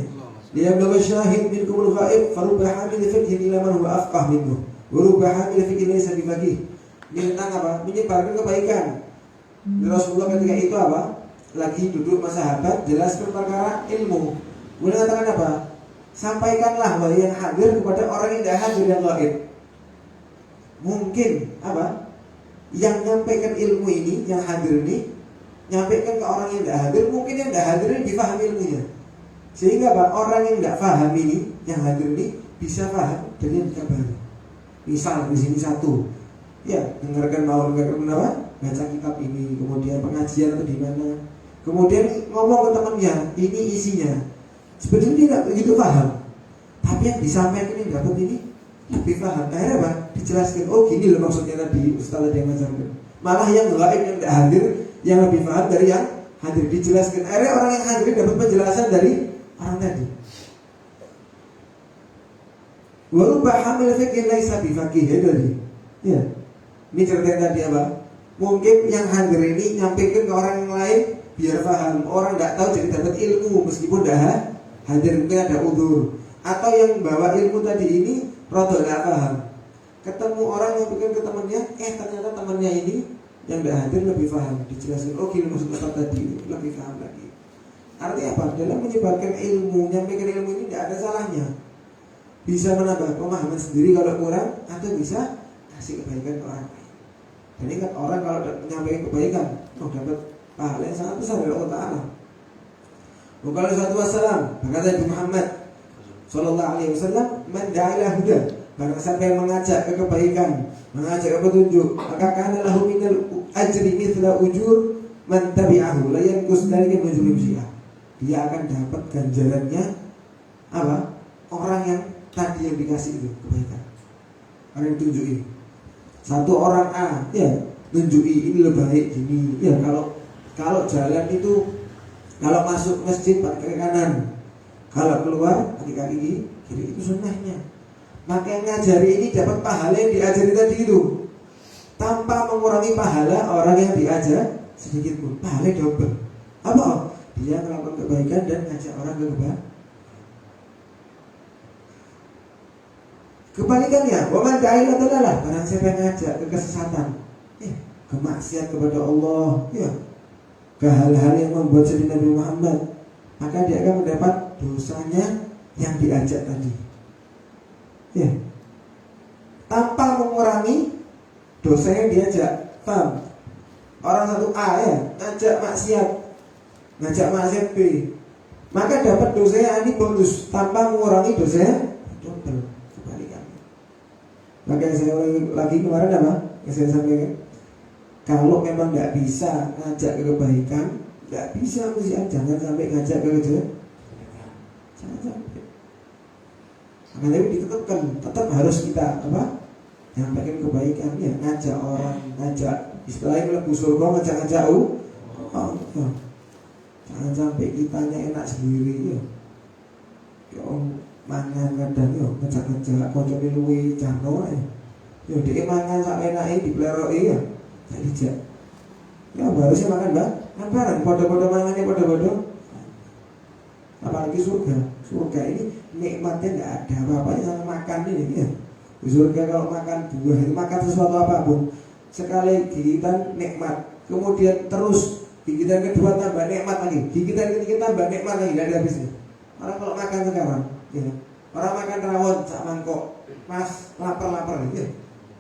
Dia berkata syahid minkumul ghaib farubba hamil fiqhin ila man huwa afqah minhu wa rubba hamil fiqhin laysa bifaqih. Ini tentang apa? Menyebarkan kebaikan. Rasulullah ketika itu apa? Lagi duduk sama sahabat jelaskan perkara ilmu. Kemudian katakan apa? Sampaikanlah wahai yang hadir kepada orang yang tidak hadir yang ghaib. Mungkin apa? Yang nyampaikan ilmu ini, yang hadir ini, nyampaikan ke orang yang tidak hadir, mungkin yang tidak hadir ini difahami ilmunya. Sehingga Pak, orang yang tidak paham ini, yang hadir ini bisa paham dari yang dikabari. Misal di sini satu, ya dengarkan apa? Baca kitab ini, kemudian pengajian atau di mana, kemudian ngomong ke temannya, ini isinya. Sebenarnya dia tidak begitu paham, tapi yang disampaikan ini dapat ini lebih paham. Akhirnya Pak, dijelaskan, oh gini loh maksudnya tadi Ustaz yang ngajarkan. Malah yang gaib yang tidak hadir, yang lebih paham dari yang hadir dijelaskan. Akhirnya orang yang hadir dapat penjelasan dari orang tadi. Warubba hamil fiqhin laisa bifaqih tadi. Ya. Ini cerita tadi apa? Mungkin yang hadir ini nyampaikan ke orang yang lain biar paham. Orang tidak tahu jadi dapat ilmu meskipun dah hadir, mungkin ada udzur. Atau yang bawa ilmu tadi ini rada tidak paham. Ketemu orang yang bikin ke temannya, ternyata temannya ini yang tidak hadir lebih paham. Dijelaskan, oh gini maksud Ustaz tadi, lebih paham lagi. Artinya apa? Dalam menyebarkan ilmu, menyampaikan ilmu ini tidak ada salahnya. Bisa menambah pemahaman sendiri kalau kurang, atau bisa kasih kebaikan ke orang lain. Dan ingat, orang kalau menyampaikan kebaikan, dapat pahala yang sangat besar dari Allah Ta'ala. Wakala sallallahu wassalam, berkata Nabi Muhammad sallallahu alaihi wasallam, man da'ila huda, barang siapa yang mengajak ke kebaikan, mengajak ke petunjuk, maka kana lahu minal ajri mithla ujur man tabi'ahu la yanqus dzalika min ujuri syiah. Dia akan dapat ganjarannya apa? Orang yang tadi yang dikasih itu kebaikan, orang yang tunjuki. Satu orang A, ya tunjuki ini lebih baik gini. Ya kalau jalan itu, kalau masuk masjid pakai kaki kanan, kalau keluar pakai kaki kiri, itu sunnahnya. Maka yang ngajari ini dapat pahala yang diajari tadi itu, tanpa mengurangi pahala orang yang diajar sedikit pun. Pahala double. Apa? Dia melakukan kebaikan dan ngajak orang ke kebaikan. Kebalikannya, waman da'ilah dalalah, barang siapa yang ngajak ke kesesatan, kemaksiat kepada Allah, ke hal-hal yang membuat sedih Nabi Muhammad, maka dia akan mendapat dosanya yang diajak tadi. Tanpa mengurangi dosa yang diajak. Paham? Orang satu A ngajak maksiat B, maka dapat dosanya ini bonus tanpa mengurangi dosanya double. Kebalikannya. Maka yang saya lagi kemarin apa? Yang saya sampaikan, kalau memang tidak bisa ngajak ke kebaikan, tidak bisa jangan sampai ngajak ke kejahatan. Jangan sampai. Maka tapi ditetapkan, tetap harus kita apa? Nyampaikan kebaikan, ngajak orang, ngajak istilahnya mlebu surga, ngajak Allah. ya. Jangan sampai kitanya enak sendiri ya. Ya mangan kadang ya ngejak-ngejak koncone luwe jano ae. Ya dhek mangan sak enake dipleroki ya. Jadi jak. Ya harusnya makan kan bareng padha-padha mangannya padha-padha. Apalagi surga ini nikmatnya nggak ada apa-apanya sama makan ini ya. Di surga kalau makan buah itu makan sesuatu apapun sekali gigitan nikmat, kemudian terus gigitan kedua tambah nikmat lagi, gigitan ketiga tambah nikmat lagi, nggak ada habisnya. Orang kalau makan sekarang ya, orang makan rawon sak mangkok pas lapar ya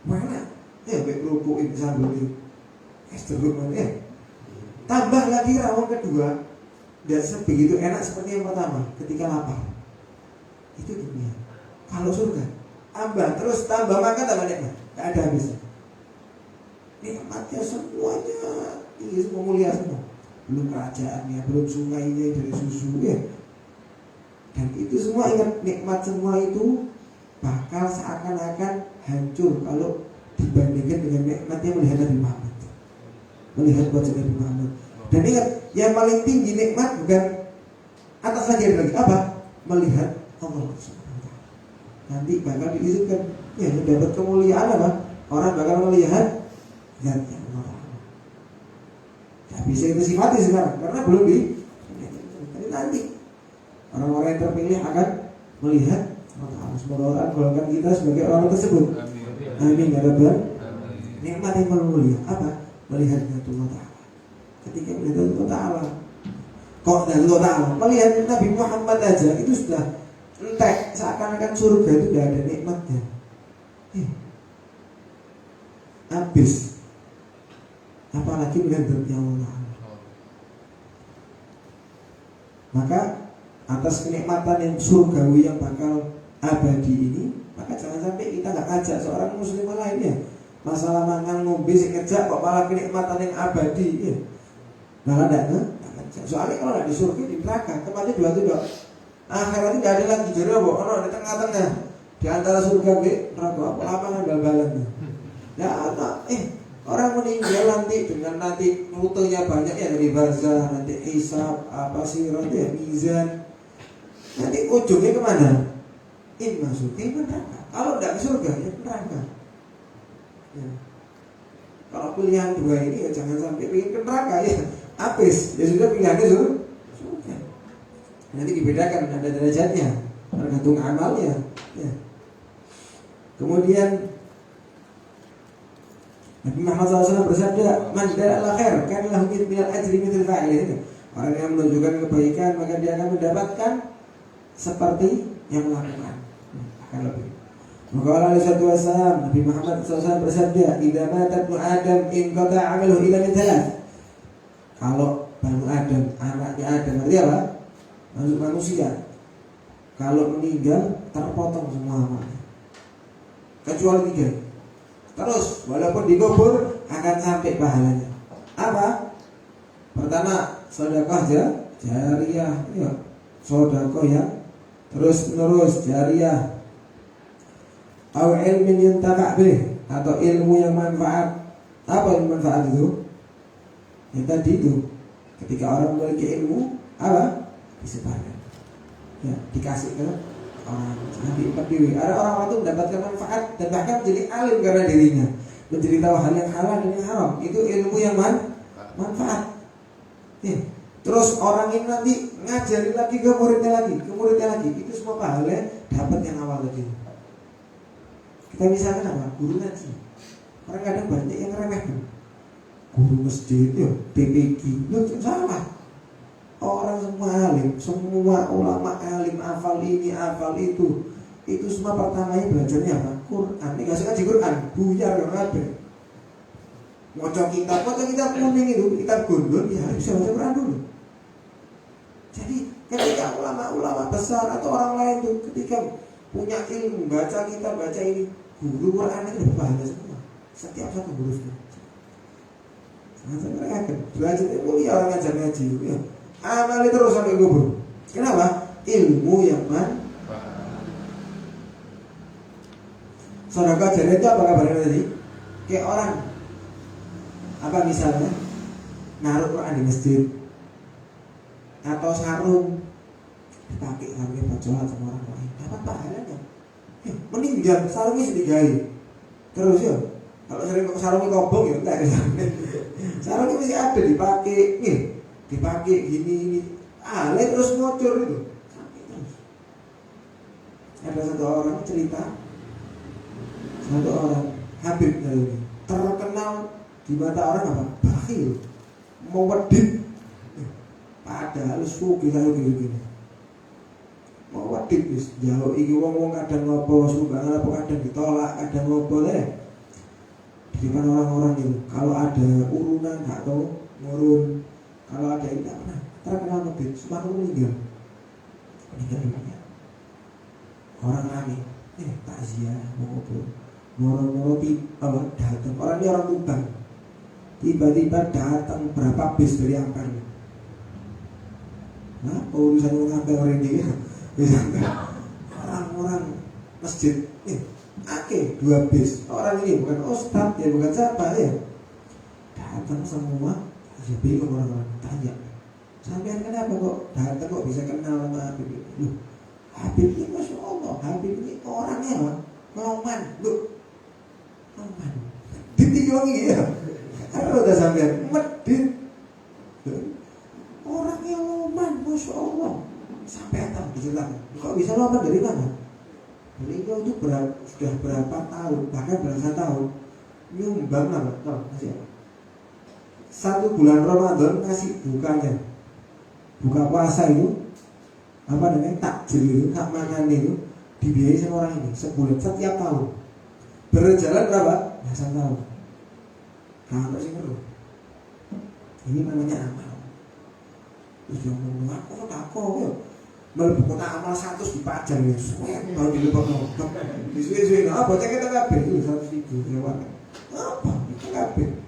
mana ya baik kerupuk sambal itu es jeruk mana ya tambah lagi rawon kedua. Dan sebegitu enak seperti yang pertama ketika lapar. Itu dunia. Kalau surga tambah makan tambah nikmat, tidak ada habisnya. Nikmatnya semuanya ini semua mulia semua. Belum kerajaannya, belum sungainya dari susu ya. Dan itu semua ingat nikmat semua itu bakal seakan-akan hancur kalau dibandingkan dengan nikmatnya melihat Nabi Muhammad, melihat wajah Nabi Muhammad. Dan ingat, yang paling tinggi nikmat bukan atas lagi apa? Melihat Allah Subhanahu wa taala. Nanti bakal diizinkan ya mendapat kemuliaan apa? Orang bakal melihat zatnya Allah. Ya bisa itu sifatnya sekarang karena belum nanti orang-orang yang terpilih akan melihat Allah Taala. Semoga Allah golongan kita sebagai orang tersebut. Amin ya rabbal. Nikmat yang paling mulia apa? Melihat Allah Taala. Ketika melihat Allah Ta'ala, kok dari Allah Ta'ala melihat Nabi Muhammad aja itu sudah entek, seakan-akan surga itu tidak ada nikmatnya. Habis. Apalagi melihat Allah Ta'ala. Maka atas kenikmatan yang surgawi yang bakal abadi ini, maka jangan sampai kita nggak ngajak seorang muslim lainnya masalah mangan ngombe sing ngejak kok malah kenikmatan yang abadi ya. Malah tidak soalnya kalau di surga di neraka tempatnya dua itu dok. Akhirat tidak ada lagi jadi apa? Ono di tengah-tengah di antara surga ke neraka apa lapangan bal-balan. Ya orang meninggal nanti dengan nanti rutenya banyak ya dari barzah nanti hisab apa sih nanti mizan nanti ujungnya kemana? Masuk ke neraka. Kalau tidak ke surga ya neraka. Ya. Kalau pilihan dua ini ya jangan sampai pilih ke neraka ya. Habis, ya sudah pilihannya surga. Nanti dibedakan ada derajatnya, tergantung amalnya. Ya. Kemudian Nabi Muhammad SAW bersabda, "Man da'al khair, kan lahu minal ajri mithl fa'ilih." Orang yang menunjukkan kebaikan maka dia akan mendapatkan seperti yang melakukan. Akan lebih. Maka Allah SAW, Nabi Muhammad SAW bersabda, "Idza mata ibnu Adam inqata 'amaluhu illa min thalath." Kalau Banu Adam, anaknya Adam, artinya apa? Masuk manusia. Kalau meninggal, terpotong semua amalnya. Kecuali 3. Terus, walaupun dikubur, akan sampai pahalanya. Apa? Pertama, sedekah jariyah. Ya. Sedekah ya. Terus menerus jariyah. Aw ilmin yuntafa' bih, atau ilmu yang manfaat. Apa yang manfaat itu? Yang tadi itu ketika orang memiliki ilmu apa disebarkan ya dikasih ke orang jangan diperdewi. Ada orang-orang itu mendapatkan manfaat dan bahkan menjadi alim karena dirinya menjadi tahu hal yang halal dan yang haram. Itu ilmu yang manfaat ya. Terus orang ini nanti ngajarin lagi ke muridnya lagi itu semua pahala dapat yang awal tadi. Kita misalkan apa guru ngaji orang kadang banyak yang remeh guru masjid, ya, PPG, itu salah. Orang semua alim, semua ulama alim, hafal ini, hafal itu semua pertamanya belajarnya apa? Quran. Ini nggak suka di Quran, buyar nggak ada. Baca kitab kuning itu, kitab gundul, ya bisa baca Quran dulu. Jadi ketika ulama-ulama besar atau orang lain itu ketika punya ilmu, baca kitab, baca ini, guru Quran itu berpahala semua. Setiap satu hurufnya. Jangan mereka belajar mulia orang ngajar ngaji ya. Amal itu terus sampai kubur. Kenapa? Ilmu yang sedekah jariyah itu apa kabarnya tadi? Kayak orang apa misalnya naruh Quran di masjid atau sarung dipakai sampai bacolan sama orang lain, dapat pahalanya. Meninggal sarungnya sedigai. Terus ya, kalau sarungnya kobong ya enggak ada. Sarungnya masih ada dipakai, nih, dipakai gini. Terus ngocor itu. Sampai terus. Ada satu orang cerita, satu orang Habib dari ini terkenal di mata orang apa? Bakhil, mau wedit. Padahal suki saya gini. Mau wedit wis jauh iki wong kadang ngopo sumbangan apa kadang ditolak, kadang ngopo deh. Di depan orang-orang itu kalau ada urunan enggak tahu ngurun, kalau ada ini enggak pernah terkenal wedit, semakin meninggal dunia. Orang rame, takziah mau ngopo. Moro-moro datang, orang ini orang Tuban. Tiba-tiba datang berapa bis dari Ampel. Nah, urusan Ampel orang ini orang-orang masjid dua bis. Orang ini bukan ustadz ya, bukan siapa ya, datang semua. Saya bingung orang-orang tanya, sampean kenapa kok datang kok bisa kenal sama Habib? Loh, Habib ini Masya Allah, Habib ini orangnya apa? Ngoman, loh, ngoman ditinggi ya. Kalau udah sampean medit, orangnya ngoman, Masya Allah. Sampai tahu diceritakan, kok bisa lompat dari mana? Beliau itu sudah berapa tahun, bahkan belasan tahun nyumbang apa? Tahu ngasih apa? 1 bulan Ramadan ngasih bukanya, buka puasa itu apa namanya takjil itu, tak makan itu dibiayai sama orang ini sebulan setiap tahun. Berjalan berapa? Belasan tahun. Kalau sih ngeluh, ini namanya amal. Terus dia ngomong aku ya. Melebu kota amal 100 dipajang ya, baru dilepas nobak. Disuwe-suwe, apa cek kita kabeh itu 100.000 lewat. Apa kita kabeh?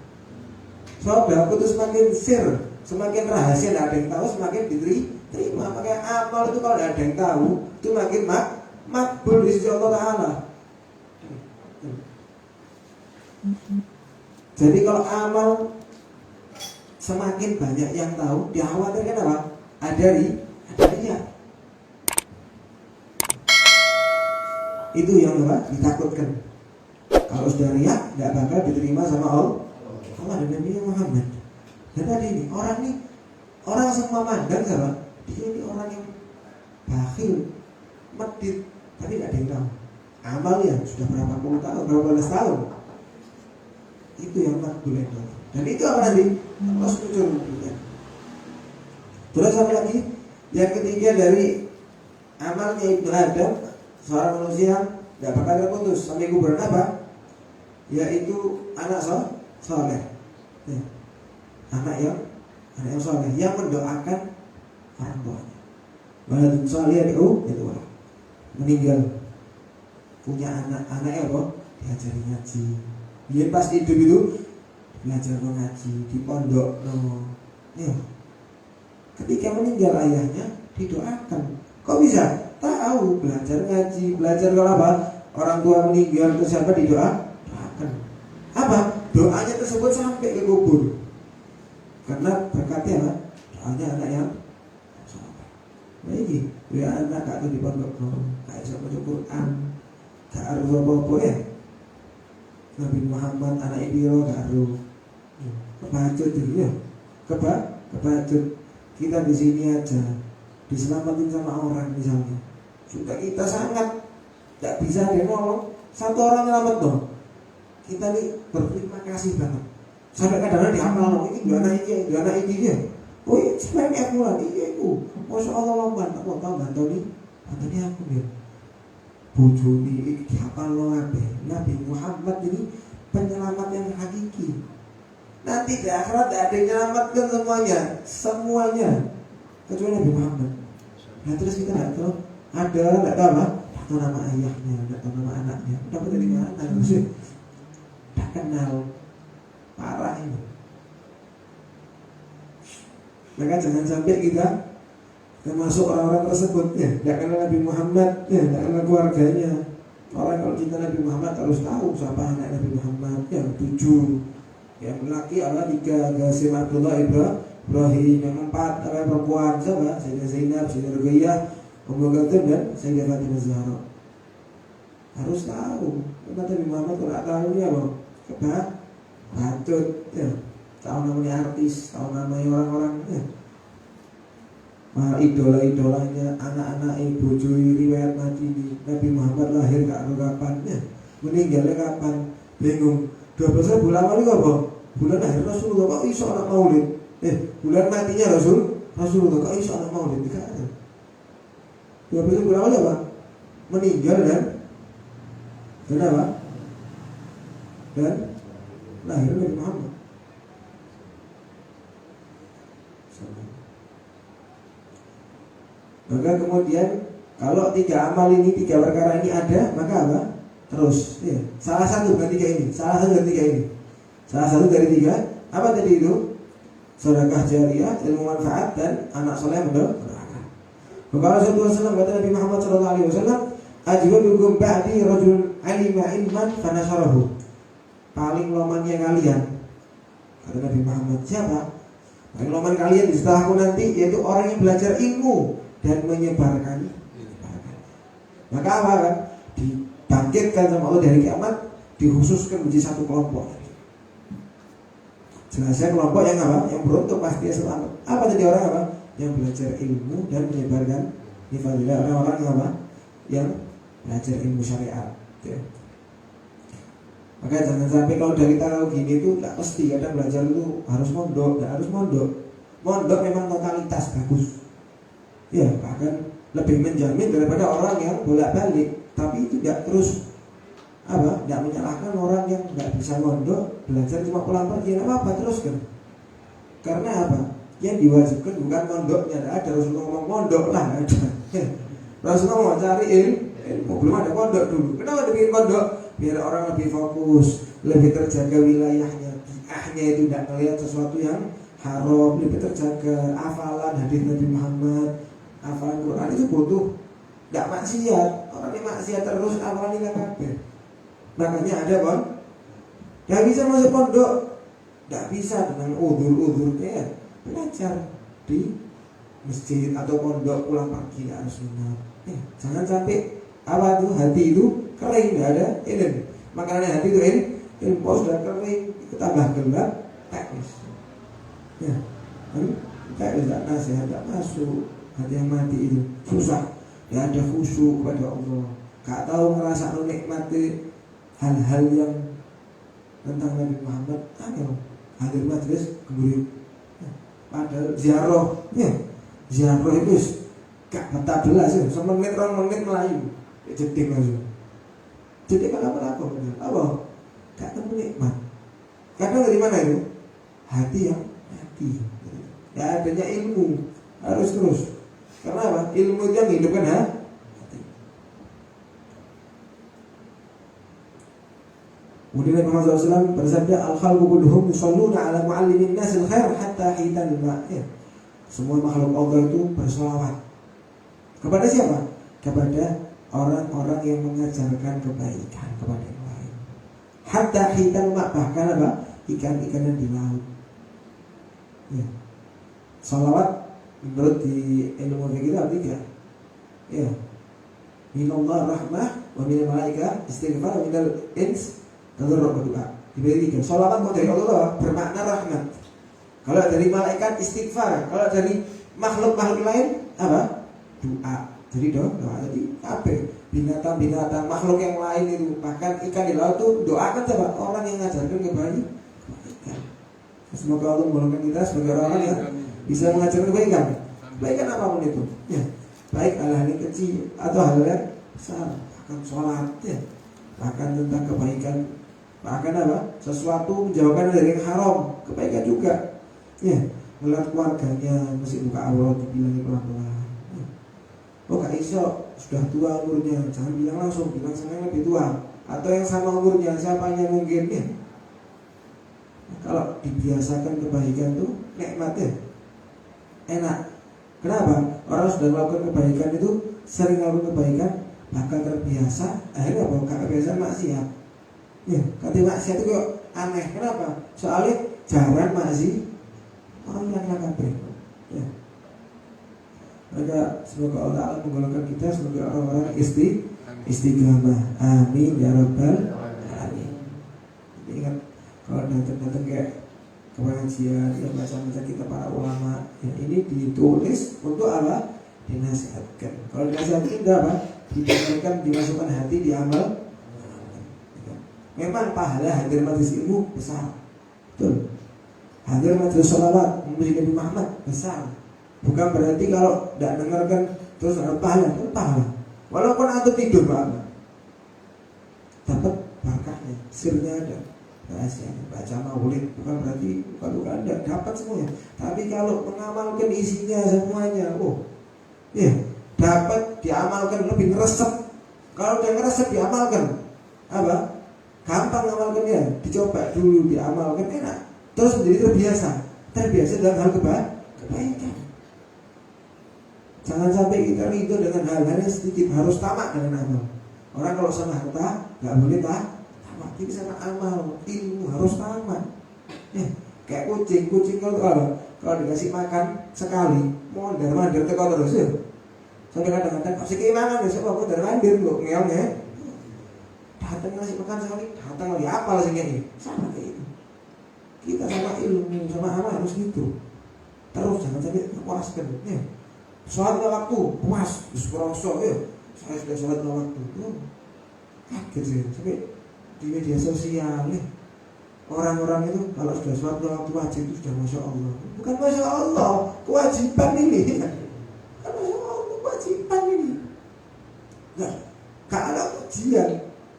Soalnya aku tuh semakin rahasia, tidak ada yang tahu, semakin diterima. Makanya amal itu kalau tidak ada yang tahu, itu makin makbul di sisi Allah Taala. Jadi kalau amal semakin banyak yang tahu, dikhawatirkan apa? Ada riya. Itu yang apa? Ditakutkan. Kalau sudah riya, tidak bakal diterima sama Allah dan Nabi Muhammad. Dan tadi ini orang semua mandang siapa? Dia ini orang yang bakhil, medit, tapi tidak ada yang tahu. Amalnya sudah berapa puluh tahun, berapa belas tahun. Itu yang makbul itu. Dan itu apa nanti? Allah setuju. Terus apa lagi? Yang ketiga dari amalnya Ibnu Adam, seorang manusia tidak bakal terputus sampai kuburan apa? Yaitu anak soleh. Ya. Anak yang soleh yang mendoakan orang tuanya. Waladun soleh itu meninggal punya anaknya apa? Diajari ngaji. Dia pas hidup itu belajar mengaji di pondok. Ya. Ketika meninggal ayahnya didoakan. Kok bisa? Tahu belajar ngaji, belajar kalau apa? Orang tua meninggal terus siapa doakan. Apa? Doanya tersebut sampai ke kubur. Karena berkatnya apa? Doanya anak yang ini ya anak gak tuh di pondok kayak siapa Quran gak harus apa-apa ya. Nabi Muhammad anak Ibiro gak harus kebacut itu ya. Kebacut kita di sini aja diselamatin sama orang misalnya. Sudah kita sangat tidak bisa ada nolong. Satu orang nyelamat dong. Kita nih berterima kasih banget. Sampai kadang-kadang diamal ini dua anak ini ya. Oh iya, sebenarnya aku lah ini aku. Masya Allah lomban, aku tahu bantu nih aku nih. Bujuni ini dihafal lo Nabi Muhammad ini penyelamat yang hakiki. Nanti di akhirat ada yang menyelamatkan semuanya kecuali Nabi Muhammad. Nah terus kita nggak tahu ada orang nggak tahu apa? Nggak tahu nama ayahnya, nggak tahu nama anaknya. Dapat dari mana? Nggak kenal, parah ini. Maka jangan sampai kita termasuk orang-orang tersebut ya, nggak kenal Nabi Muhammad, ya nggak kenal keluarganya. Orang kalau cinta Nabi Muhammad harus tahu siapa anak Nabi Muhammad. Yang 7, yang laki adalah 3, Qasim Abdullah Ibrahim. Yang keempat namanya perempuan siapa? Sayyidah Zainab, Sayyidah Ruqayyah, Ummu Kulthum dan Sayyidah Fatimah Zahra. Harus tahu. Kata Nabi Muhammad kalau tak tahu ini apa? Batut ya. Tahu namanya artis, tahu namanya orang-orang ya. Idola-idolanya, anak-anak ibu cuy, riwayat mati ini. Nabi Muhammad lahir gak tahu kapan ya. Meninggalnya kapan? Bingung. 12 bulan awal itu apa? Bulan lahir Rasulullah, kok iso anak maulid? Bulan matinya Rasulullah, kok iso anak maulid? Tidak ada. 12 bulan awal apa? Meninggal dan apa? Dan lahir Nabi Muhammad. Maka kemudian kalau 3 amal ini, 3 perkara ini ada, maka apa? Terus ya. Salah satu dari 3 ini. Salah satu dari 3. Apa tadi itu? Sedekah jariyah, ilmu manfaat, dan anak soleh yang mendoakan. Maka Rasulullah SAW kata Nabi Muhammad SAW, ajwadukum ba'di rajul alima ilman fanasharahu. Paling lomannya kalian, kata Nabi Muhammad, siapa? Paling loman kalian setelahku nanti yaitu orang yang belajar ilmu dan menyebarkan. Maka apa kan? Dibangkitkan sama Allah dari kiamat, dikhususkan menjadi satu kelompok. Jelasnya kelompok yang apa? Yang beruntung pasti selamat. Apa tadi orang apa? Yang belajar ilmu dan menyebarkan nifadillah. Orang-orang yang apa? Yang belajar ilmu syariat. Ya. Maka jangan sampai kalau dari tahu gini itu tidak pasti. Kadang belajar itu harus mondok, tidak harus mondok. Mondok memang totalitas bagus. Ya, bahkan lebih menjamin daripada orang yang bolak-balik. Tapi itu tidak terus apa? Tidak menyalahkan orang yang tidak bisa mondok, belajar cuma pulang pergi, tidak apa-apa, teruskan. Karena apa? Yang diwajibkan bukan mondoknya, ada Rasulullah ngomong mondok lah, ada. Rasulullah mau cari ilmu, belum ada mondok dulu. Kenapa dibikin mondok? Biar orang lebih fokus, lebih terjaga wilayahnya, bi'ahnya itu tidak melihat sesuatu yang haram, lebih terjaga. Hafalan hadis Nabi Muhammad, hafalan Quran itu butuh, tidak maksiat. Orang yang maksiat terus hafalan ini kabeh. Makanya ada kan, tidak bisa masuk pondok, tidak bisa dengan udzur-udzurnya. Belajar di masjid atau pondok pulang pergi harus benar. Jangan sampai apa tuh hati itu kering, tidak ada ilmu. Makanya hati itu ilmu sudah kering, tambah gelap, teknis. Ya, kan tidak nasihat, tidak masuk. Hati yang mati itu susah. Ya ada khusyuk kepada Allah. Gak tahu ngerasa nikmati hal-hal yang tentang Nabi Muhammad. Hadir majlis kemudian. Padahal ziarah, ya ziarah itu gak betah belas ya. Semenit 2 menit melayu. Jeding langsung. Jadi apa? Gak ketemu nikmat. Kadang dari mana itu? Hati yang mati. Ya adanya ilmu harus terus. Karena apa? Ilmu itu yang hidupkan hati. Kemudian Nabi Muhammad SAW bersabda, al-khalqu kulluhum yusalluna ala muallimin nasil khair hatta hitan ma'. Semua makhluk Allah itu bersolawat. Kepada siapa? Kepada orang-orang yang mengajarkan kebaikan kepada yang lain. Hatta hitan ma', bahkan apa? Ikan-ikan yang di laut. Ya. Salawat menurut di ilmu fikih kita 3. Ya. Minallah rahmah wa minal malaika istighfar wa minal ins tadarruk berdoa. Diberi 3. Salawat kalau dari Allah bermakna rahmat. Kalau dari malaikat istighfar, kalau dari makhluk-makhluk lain apa? Doa. Jadi doa. Jadi apa? Binatang-binatang makhluk yang lain itu, bahkan ikan di laut itu doakan siapa? Orang yang mengajarkan kebaikan. Semoga Allah membolongkan kita sebagai orang yang bisa mengajarkan kebaikan. Kebaikan apapun itu. Ya. Baik hal-hal yang kecil atau hal yang besar, bahkan sholat ya. Bahkan tentang kebaikan, bahkan apa? Sesuatu menjauhkan dari yang haram, kebaikan juga. Ya, melihat keluarganya masih buka aurat dibilangin pelan-pelan. Ya. Oh Kak Iso sudah tua umurnya, jangan bilang langsung, bilang sama yang lebih tua atau yang sama umurnya, siapanya mungkin ya. Nah, kalau dibiasakan kebaikan tuh nikmatnya enak. Kenapa? Orang sudah melakukan kebaikan itu, sering melakukan kebaikan, bakal terbiasa, akhirnya apa? Gak kebiasaan maksiat. Ya, kata maksiat itu kok aneh. Kenapa? Soalnya jarang maksiat. orang yang kabeh. Ya. Maka semoga Allah Ta'ala menggolongkan kita sebagai orang-orang istiqamah. Amin ya rabbal alamin. Jadi ingat kalau datang-datang kayak pengajian yang baca-baca kita para ulama, ya ini ditulis untuk apa? Dinasihatkan. Kalau dinasihatkan tidak apa? Didengarkan, dimasukkan hati, diamal. Memang pahala hadir majelis ilmu besar, betul. Hadir majelis sholawat memuji Nabi Muhammad besar. Bukan berarti kalau tidak dengarkan terus dapat pahala, pahala. Walaupun antum tidur Pak, dapat berkahnya, sirnya ada, rahasianya. Baca maulid bukan berarti bukan ada, dapat semuanya. Tapi kalau mengamalkan isinya semuanya, ya dapat diamalkan, lebih ngeresep. Kalau udah ngeresep diamalkan, apa? Gampang ngamalkannya, dicoba dulu, diamalkan enak. Terus menjadi terbiasa dalam hal kebaikan. Jangan sampai kita ridho dengan hal-hal yang sedikit, harus tamak dengan amal. Orang kalau sama harta nggak boleh tamak, tapi sama amal, ilmu harus tamak. Ya, kayak kucing kalau dikasih makan sekali, mondar-mandir teko terus ya. Sampai kadang-kadang kok sekimanan ya, sebab mondar-mandir kok ngeongnya. Datang ngasih makan sekali, datang lagi apal sih ini. Sama kayak itu. Kita sama ilmu, sama amal harus gitu. Terus jangan sampai terpuaskan. Ya. Sholat waktu, puas, berosok ya. Saya sudah sholat waktu. Kaget sih, sampai di media sosial nih. Orang-orang itu kalau sudah sholat waktu wajib itu sudah masya Allah. Bukan masya Allah, kewajiban ini. Bukan masya Allah, kewajiban ini. Nah, kalau ujian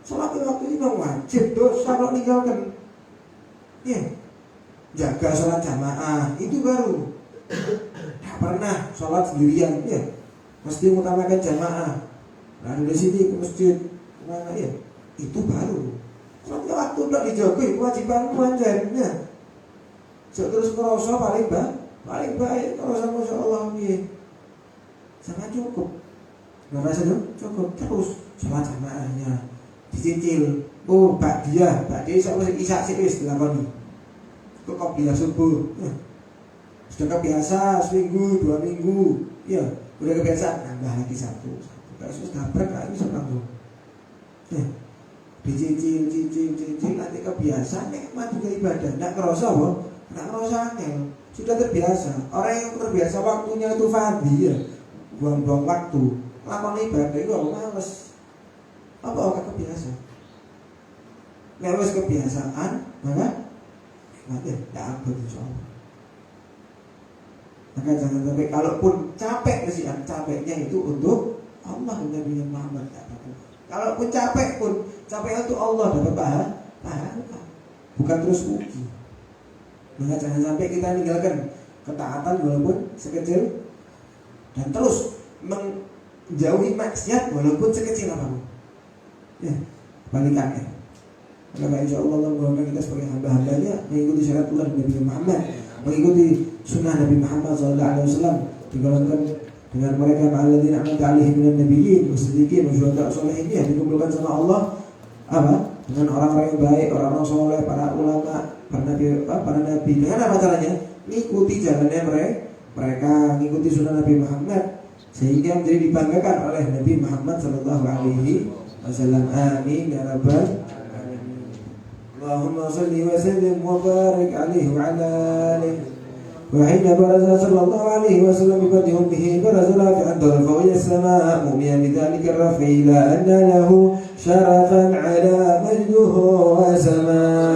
sholat waktu ini memang wajib, dosa kalau ninggalkan. Ya, jaga sholat jamaah itu baru. Tidak pernah sholat sendirian, ya mesti mengutamakan jamaah. Lalu dari sini ke masjid kemana ya? Itu baru. Sholat waktu tidak dijaga, kewajibanmu anjirnya. Terus merasa paling baik. Kalau sama masya Allah, ya sangat cukup. Nggak rasa cukup. Terus sholat jamaahnya dicicil. Pak dia sama Isa sih dilakoni. Kok kopiah subuh. Sudah kebiasa seminggu, 2 minggu, ya udah kebiasaan, nambah lagi satu. Kalau sudah berkah bisa langsung. Dicicil, nanti kebiasaan nikmat juga ibadah. Nggak kerasa angel. Sudah terbiasa. Orang yang terbiasa waktunya itu fadhi ya, buang-buang waktu. Lama ibadah itu males. Apa kebiasaan? Lewat kebiasaan, maka nikmatnya tidak abad insyaallah. Maka jangan sampai, kalaupun capek kesian, capeknya itu untuk Allah dan Nabi Muhammad. Kalaupun capek pun, capeknya untuk Allah dapat pahala, bukan terus uji. Maka jangan sampai kita meninggalkan ketaatan walaupun sekecil, dan terus menjauhi maksiat walaupun sekecil apapun. Ya, balikannya. Maka insya Allah menggolongkan kita sebagai hamba-hambanya mengikuti syariat Allah dan Nabi Muhammad, mengikuti sunnah Nabi Muhammad SAW, digolongkan dengan mereka ma'alladzina an'amta 'alaihim minan nabiyyin wasiddiqin wasyuhada'i sholihin, ya dikumpulkan sama Allah apa? Dengan orang-orang yang baik, orang-orang soleh, para ulama, para nabi. Dengan apa caranya? Mengikuti jalannya mereka, mengikuti sunnah Nabi Muhammad sehingga menjadi dibanggakan oleh Nabi Muhammad SAW. Amin ya rabbal alamin. Allahumma salli wa sallim wa barik alaihi wa ala alihi. وحين برز صلى الله عليه وسلم بفتح أمه برز رافعا طرفه إلى السماء مؤمنا بذلك الرفع إلى أن له شرفا على مجده وسماء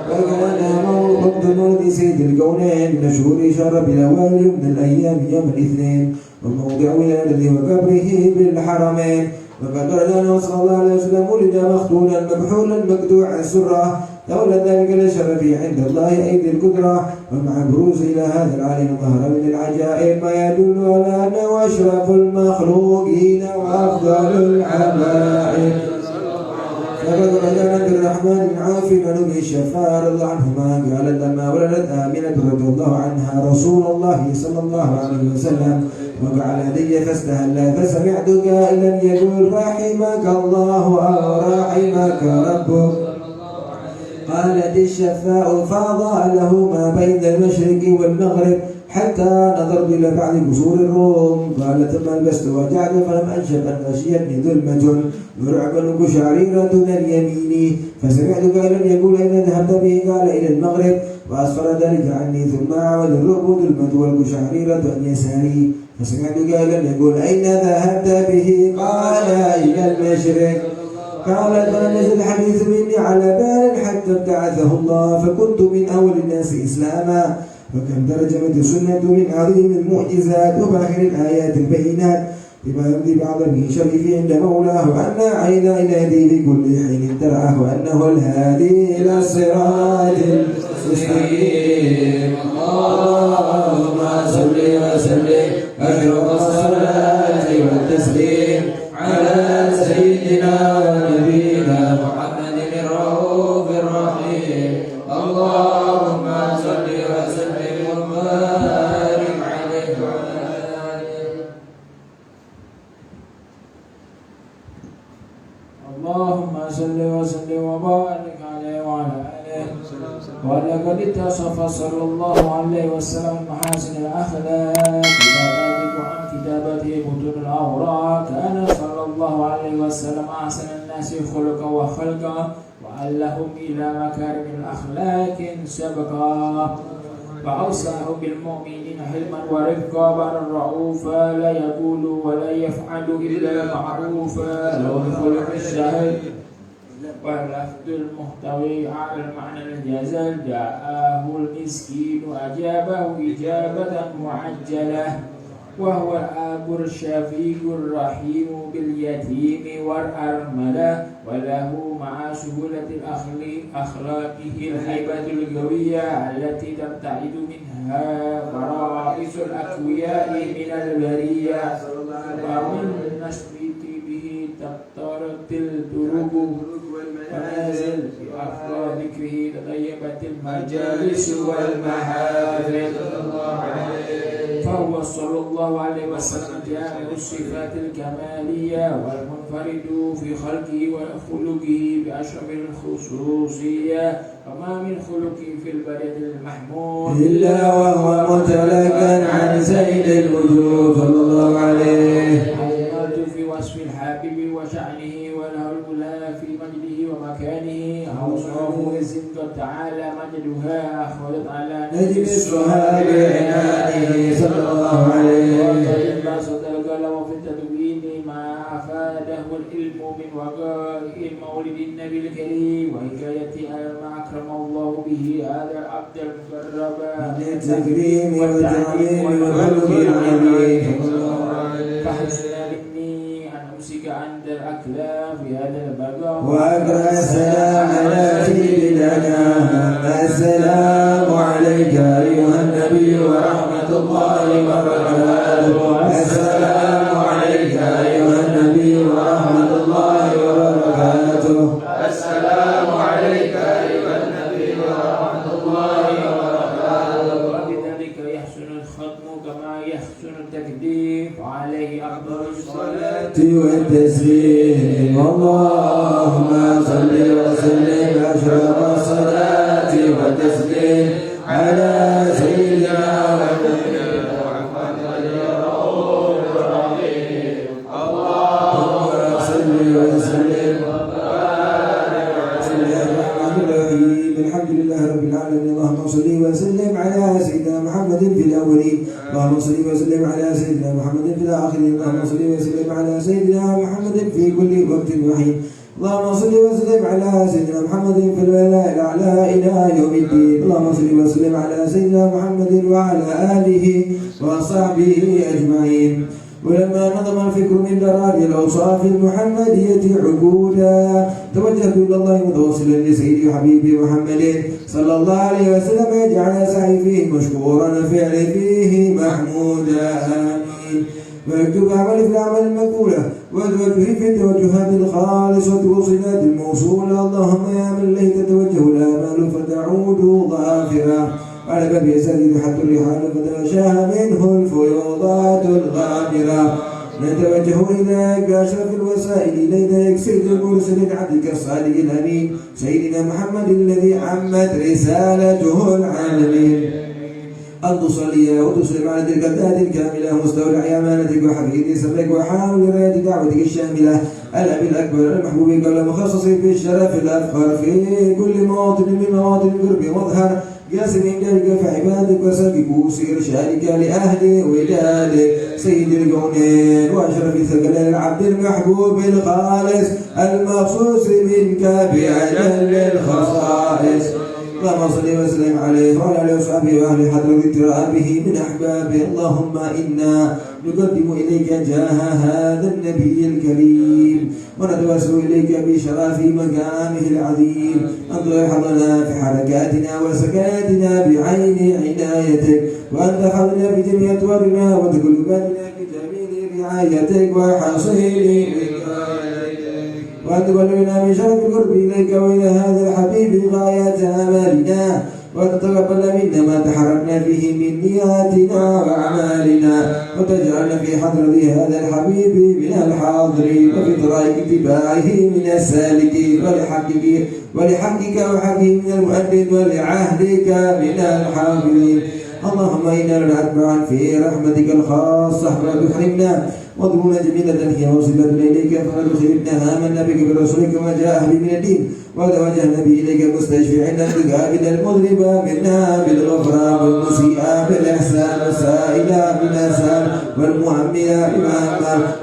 وكان موعد مولد سيد الكونين من شهور شرب الأوائل من الأيام يوم الاثنين وموضع ولادته وقبره بالحرمين وقد ورد أنه صلى الله عليه وسلم ولد مختونا مكحولا مقطوع السرة لولا ذلك لشرف عند الله أيدي القدرة ومع بروز إلى هذا العالم ظهر من العجائب ما يدل على أنه أشرف المخلوقين وأفضل الحبائب. فقد رجعنا عبد الرحمن بن عوف ونبي الشفاعة رضي الله عنهما قالت لما ولدت آمنة رضي الله عنها رسول الله صلى الله عليه وسلم وقع هدية فاستهلا فسمعت قائلا يقول رحمك الله أو رحمك ربك قالت الشفاء فأضاء له ما بين المشرق والمغرب حتى نظرت إلى بعض قصور الروم. قال ثم لبست وجعت فلم أنشب أن غشيتني ظلمة ورعب قشعريرة اليمين فسمعت قائلا يقول أين ذهبت به؟ قال إلى المغرب وأسفر ذلك عني ثم عود الرعب ظلمة والقشعريرة عن يساري فسمعت قائلا يقول أين ذهبت به؟ قال إلى المشرق. قالت فلم يزل الحديث مني على بال حتى ابتعثه الله فكنت من أول الناس إسلاما. وكم ترجمت السنة من عظيم المعجزات وباخر الآيات البينات بما يمضي بعض شريف عند مولاه أن عين ينادي في كل حين ترعه وأنه الهادي إلى الصراط المستقيم. اللهم صل وسلم أشرف الصلاة والتسليم على سيدنا ونبينا محمد الرؤوف الرحيم. اللهم صل وسلم وبارك عليه وعلى آله. اللهم صل وسلم وبارك عليه وعلى آله. ولقد اتصف صلى الله عليه وسلم محاسن الأخلاق بذلك عن كتابته متون الأوراق. كان صلى الله عليه وسلم أحسن الناس خلقا وخلقا وألهم إلى مكارم الأخلاق سبقا فأوصاه بالمؤمنين حلما ورفقا بل الرؤوف لا يقول ولا يفعل إلا معروفا لو بخلق الشهد واللفظ المحتوي على المعنى الجزل. جاءه المسكين أجابه إجابة معجلة وهو الآب الشفيق الرحيم باليتيم والأرملة وله مع سهولة أخلاقه الهيبة القوية التي تبتعد منها فرائس الأقوياء من البرية ومن نشبت به تقترب الدروب ونازل بأخلاق ذكره تطيبت المجالس والمحافل. فهو صلى الله عليه وسلم جامع الصفات الكمالية والمنفرد في خلقه وخلقه بأشرف الخصوصية وما من خلق في البلد المحمود إلا وهو متلقا عن سيد الوجود صلى الله عليه. حيرت في وصف الحبيب وشأنه وله الأولى في مجده ومكانه أوصاف قد تعالى مجدها أخرجت على نجم الصهاب عنانه صلى الله عليه. وقد القلم في التدوين ما أفاده العلم من وقائع مولد النبي الكريم وحكاية ما أكرم الله به هذا العبد المقرب من التكريم والتعليم والخلق العليم. فحسن مني أن أمسك عند الأكلام في هذا البقاء وأقرأ السلام على سيد الأنام. السلام عليك أيها النبي ورحمة الله وبركاته. السلام عليك أيها النبي ورحمة الله وبركاته. السلام عليك أيها النبي ورحمة الله وبركاته. وبذلك يحسن الختم كما يحسن التكدير وعليه أفضل الصلاة والتسليم. اللهم صل وسلم أشرف الصلاة والتسليم على سيدنا ونبينا محمد الرؤوف الرحيم. اللهم صل وسلم وبارك على الرحمن الرحيم. الحمد لله رب العالمين. اللهم صل وسلم على سيدنا محمد في الأولين. اللهم صل وسلم على سيدنا محمد في الآخرين. اللهم صل وسلم على سيدنا محمد في كل وقت وحين. اللهم صل وسلم على سيدنا محمد في الولاء الأعلى إلى يوم الدين. اللهم صل وسلم على سيدنا محمد وعلى آله وصحبه أجمعين. ولما نظم الفكر من دراري الأوصاف المحمدية عقودا توجهت إلى الله متوصلا لسيدي حبيبي محمد صلى الله عليه وسلم يجعل سعي فيه مشكورا فعل فيه محمودا. آمين. ويكتب عمل في الأعمال المقبولة وتوجه في التوجهات الخالصة وصلات الموصولة. اللهم يا من إليه تتوجه الآمال فتعود ظافرا على باب يساره حتى الرحال فتغشاها منه الفيوضات الغامرة. نتوجه إليك بأشرف الوسائل إليك سيد المرسلين عبدك الصادق الأمين سيدنا محمد الذي عمت رسالته العالمين أن تصلي وتسلم على تلك الذات الكاملة مستودع أمانتك وحفيظ سرك وحامل راية دعوتك الشاملة الأبي الأكبر المحبوب قبل مخصص في الشرف الأفخر في كل مواطن من مواطن القرب مظهر قاسم إمدادك فعبادك وسبك سير شارك لأهل ودادك سيد الكونين وأشرف ثقل العبد المحبوب الخالص المخصوص منك بأجل الخصائص اللهم صل وسلم عليه وعلى اله وصحبه واهل حضره اقترابه من احبابه. اللهم انا نقدم اليك جاه هذا النبي الكريم ونتوسل اليك بشرف مقامه العظيم ان تلاحظنا في حركاتنا وسكناتنا بعين عنايتك وان تحفظنا في جميع اطوارنا وتقلبنا بجميل رعايتك وحصيل وأن تبلغنا من شرف القرب إليك وإلى هذا الحبيب غاية آمالنا وأن تتقبل منا ما تحركنا فيه من نياتنا وأعمالنا وتجعلنا في حضرة هذا الحبيب من الحاضرين وفي طريق اتباعه من السالكين ولحقك وحقه من المؤمن ولعهدك من الحافظين. اللهم إنا نتبع في رحمتك الخاصة ولا تحرمنا واضربنا جميلة هي وصلتنا إليك فلا تخيبنا آمنا بك برسولك وما جاء به من الدين وتوجهنا به إليك مستشفعين بقابل المذنب منا بالغفران والمسيئة بالإحسان والسائلة بالإحسان والمعملة بما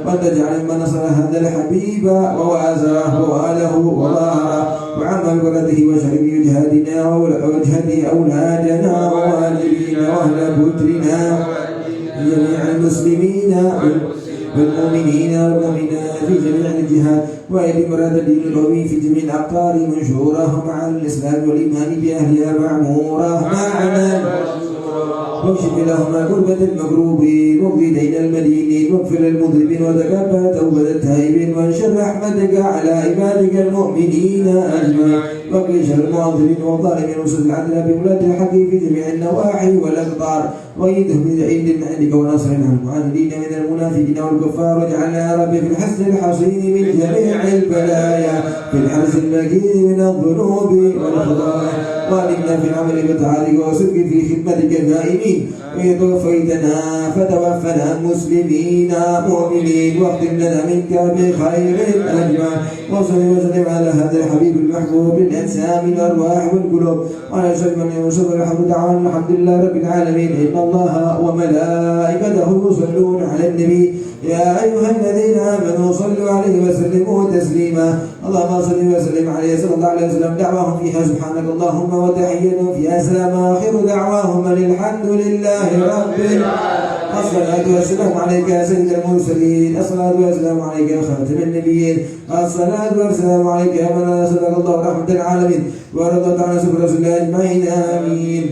وأن تجعل من نصر هذا الحبيب ووازاه وواله وظاهره وعم ببرده وشرب وجهادنا ووجهد أولادنا ووالدينا وأهل بترنا جميع المسلمين والمؤمنين والمؤمنات في جميع الجهات وإذ مراد الدين القومي في جميع الأقطار منشورة مع الإسلام والإيمان بأهلها معمورة معنا واكشف لهما كربة المكروبين واقضي دين المدينين واغفر للمذنبين وتقبل توبة التائبين وانشر رحمتك على عبادك المؤمنين أجمعين واقضي شر المعظمين والظالمين وسد العدل بولاة الحق في جميع النواحي والأقطار وأيدهم بأيد من عندك ونصر عن المعاندين من المنافقين والكفار واجعلنا يا رب في الحسن الحصين من جميع البلايا في الحرس المكين من الذنوب والخطايا وألمنا في العمل بطاعتك وصدق في خدمتك الدائمين وإن توفيتنا فتوفنا مسلمين مؤمنين واختم لنا منك بخير أجمعين وصل وسلم على هذا الحبيب المحبوب للأجسام الأرواح والقلوب وعلى شر من يوصل الحمد دعوانا الحمد لله رب العالمين. إن الله وملائكته يصلون على النبي يا أيها الذين آمنوا صلوا عليه وسلموا تسليما. اللهم صل وسلم عليه صلى الله عليه وسلم دعواهم فيها سبحانك اللهم وتحيتهم فيها سلام آخر دعواهم الحمد لله رب العالمين. الصلاة والسلام عليك يا سيد المرسلين الصلاة والسلام عليك يا خاتم النبيين الصلاة والسلام عليك يا من أرسلك الله رحمة العالمين ورضى تعالى سبحانه رسول الله أجمعين آمين.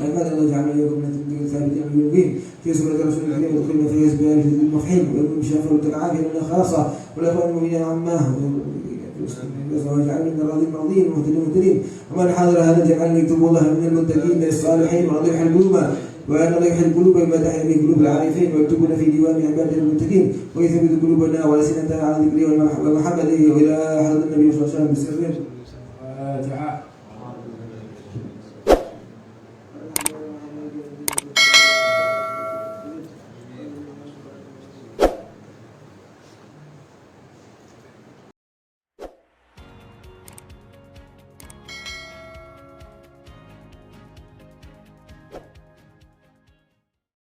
المدى الله جعل يكم من تنبيه ثابت يومين في سورة رسول الله ودخلنا في حزبها المفحيم والمشافر والعافية لنا خاصة والأخوان المؤمنين عماه وجعلنا من الراضين مرضين المهتدين مهتدين ومن حاضر هذا جعلنا يكتب الله من المتقين للصالحين ورضيح القلوب وأن الله يحل القلوب بما تحيا به قلوب العارفين ويكتبنا في ديوان عباده المتقين ويثبت قلوبنا ولسنتنا على ذكره ومحمده وإلى حضرة النبي صلى الله عليه وسلم بسر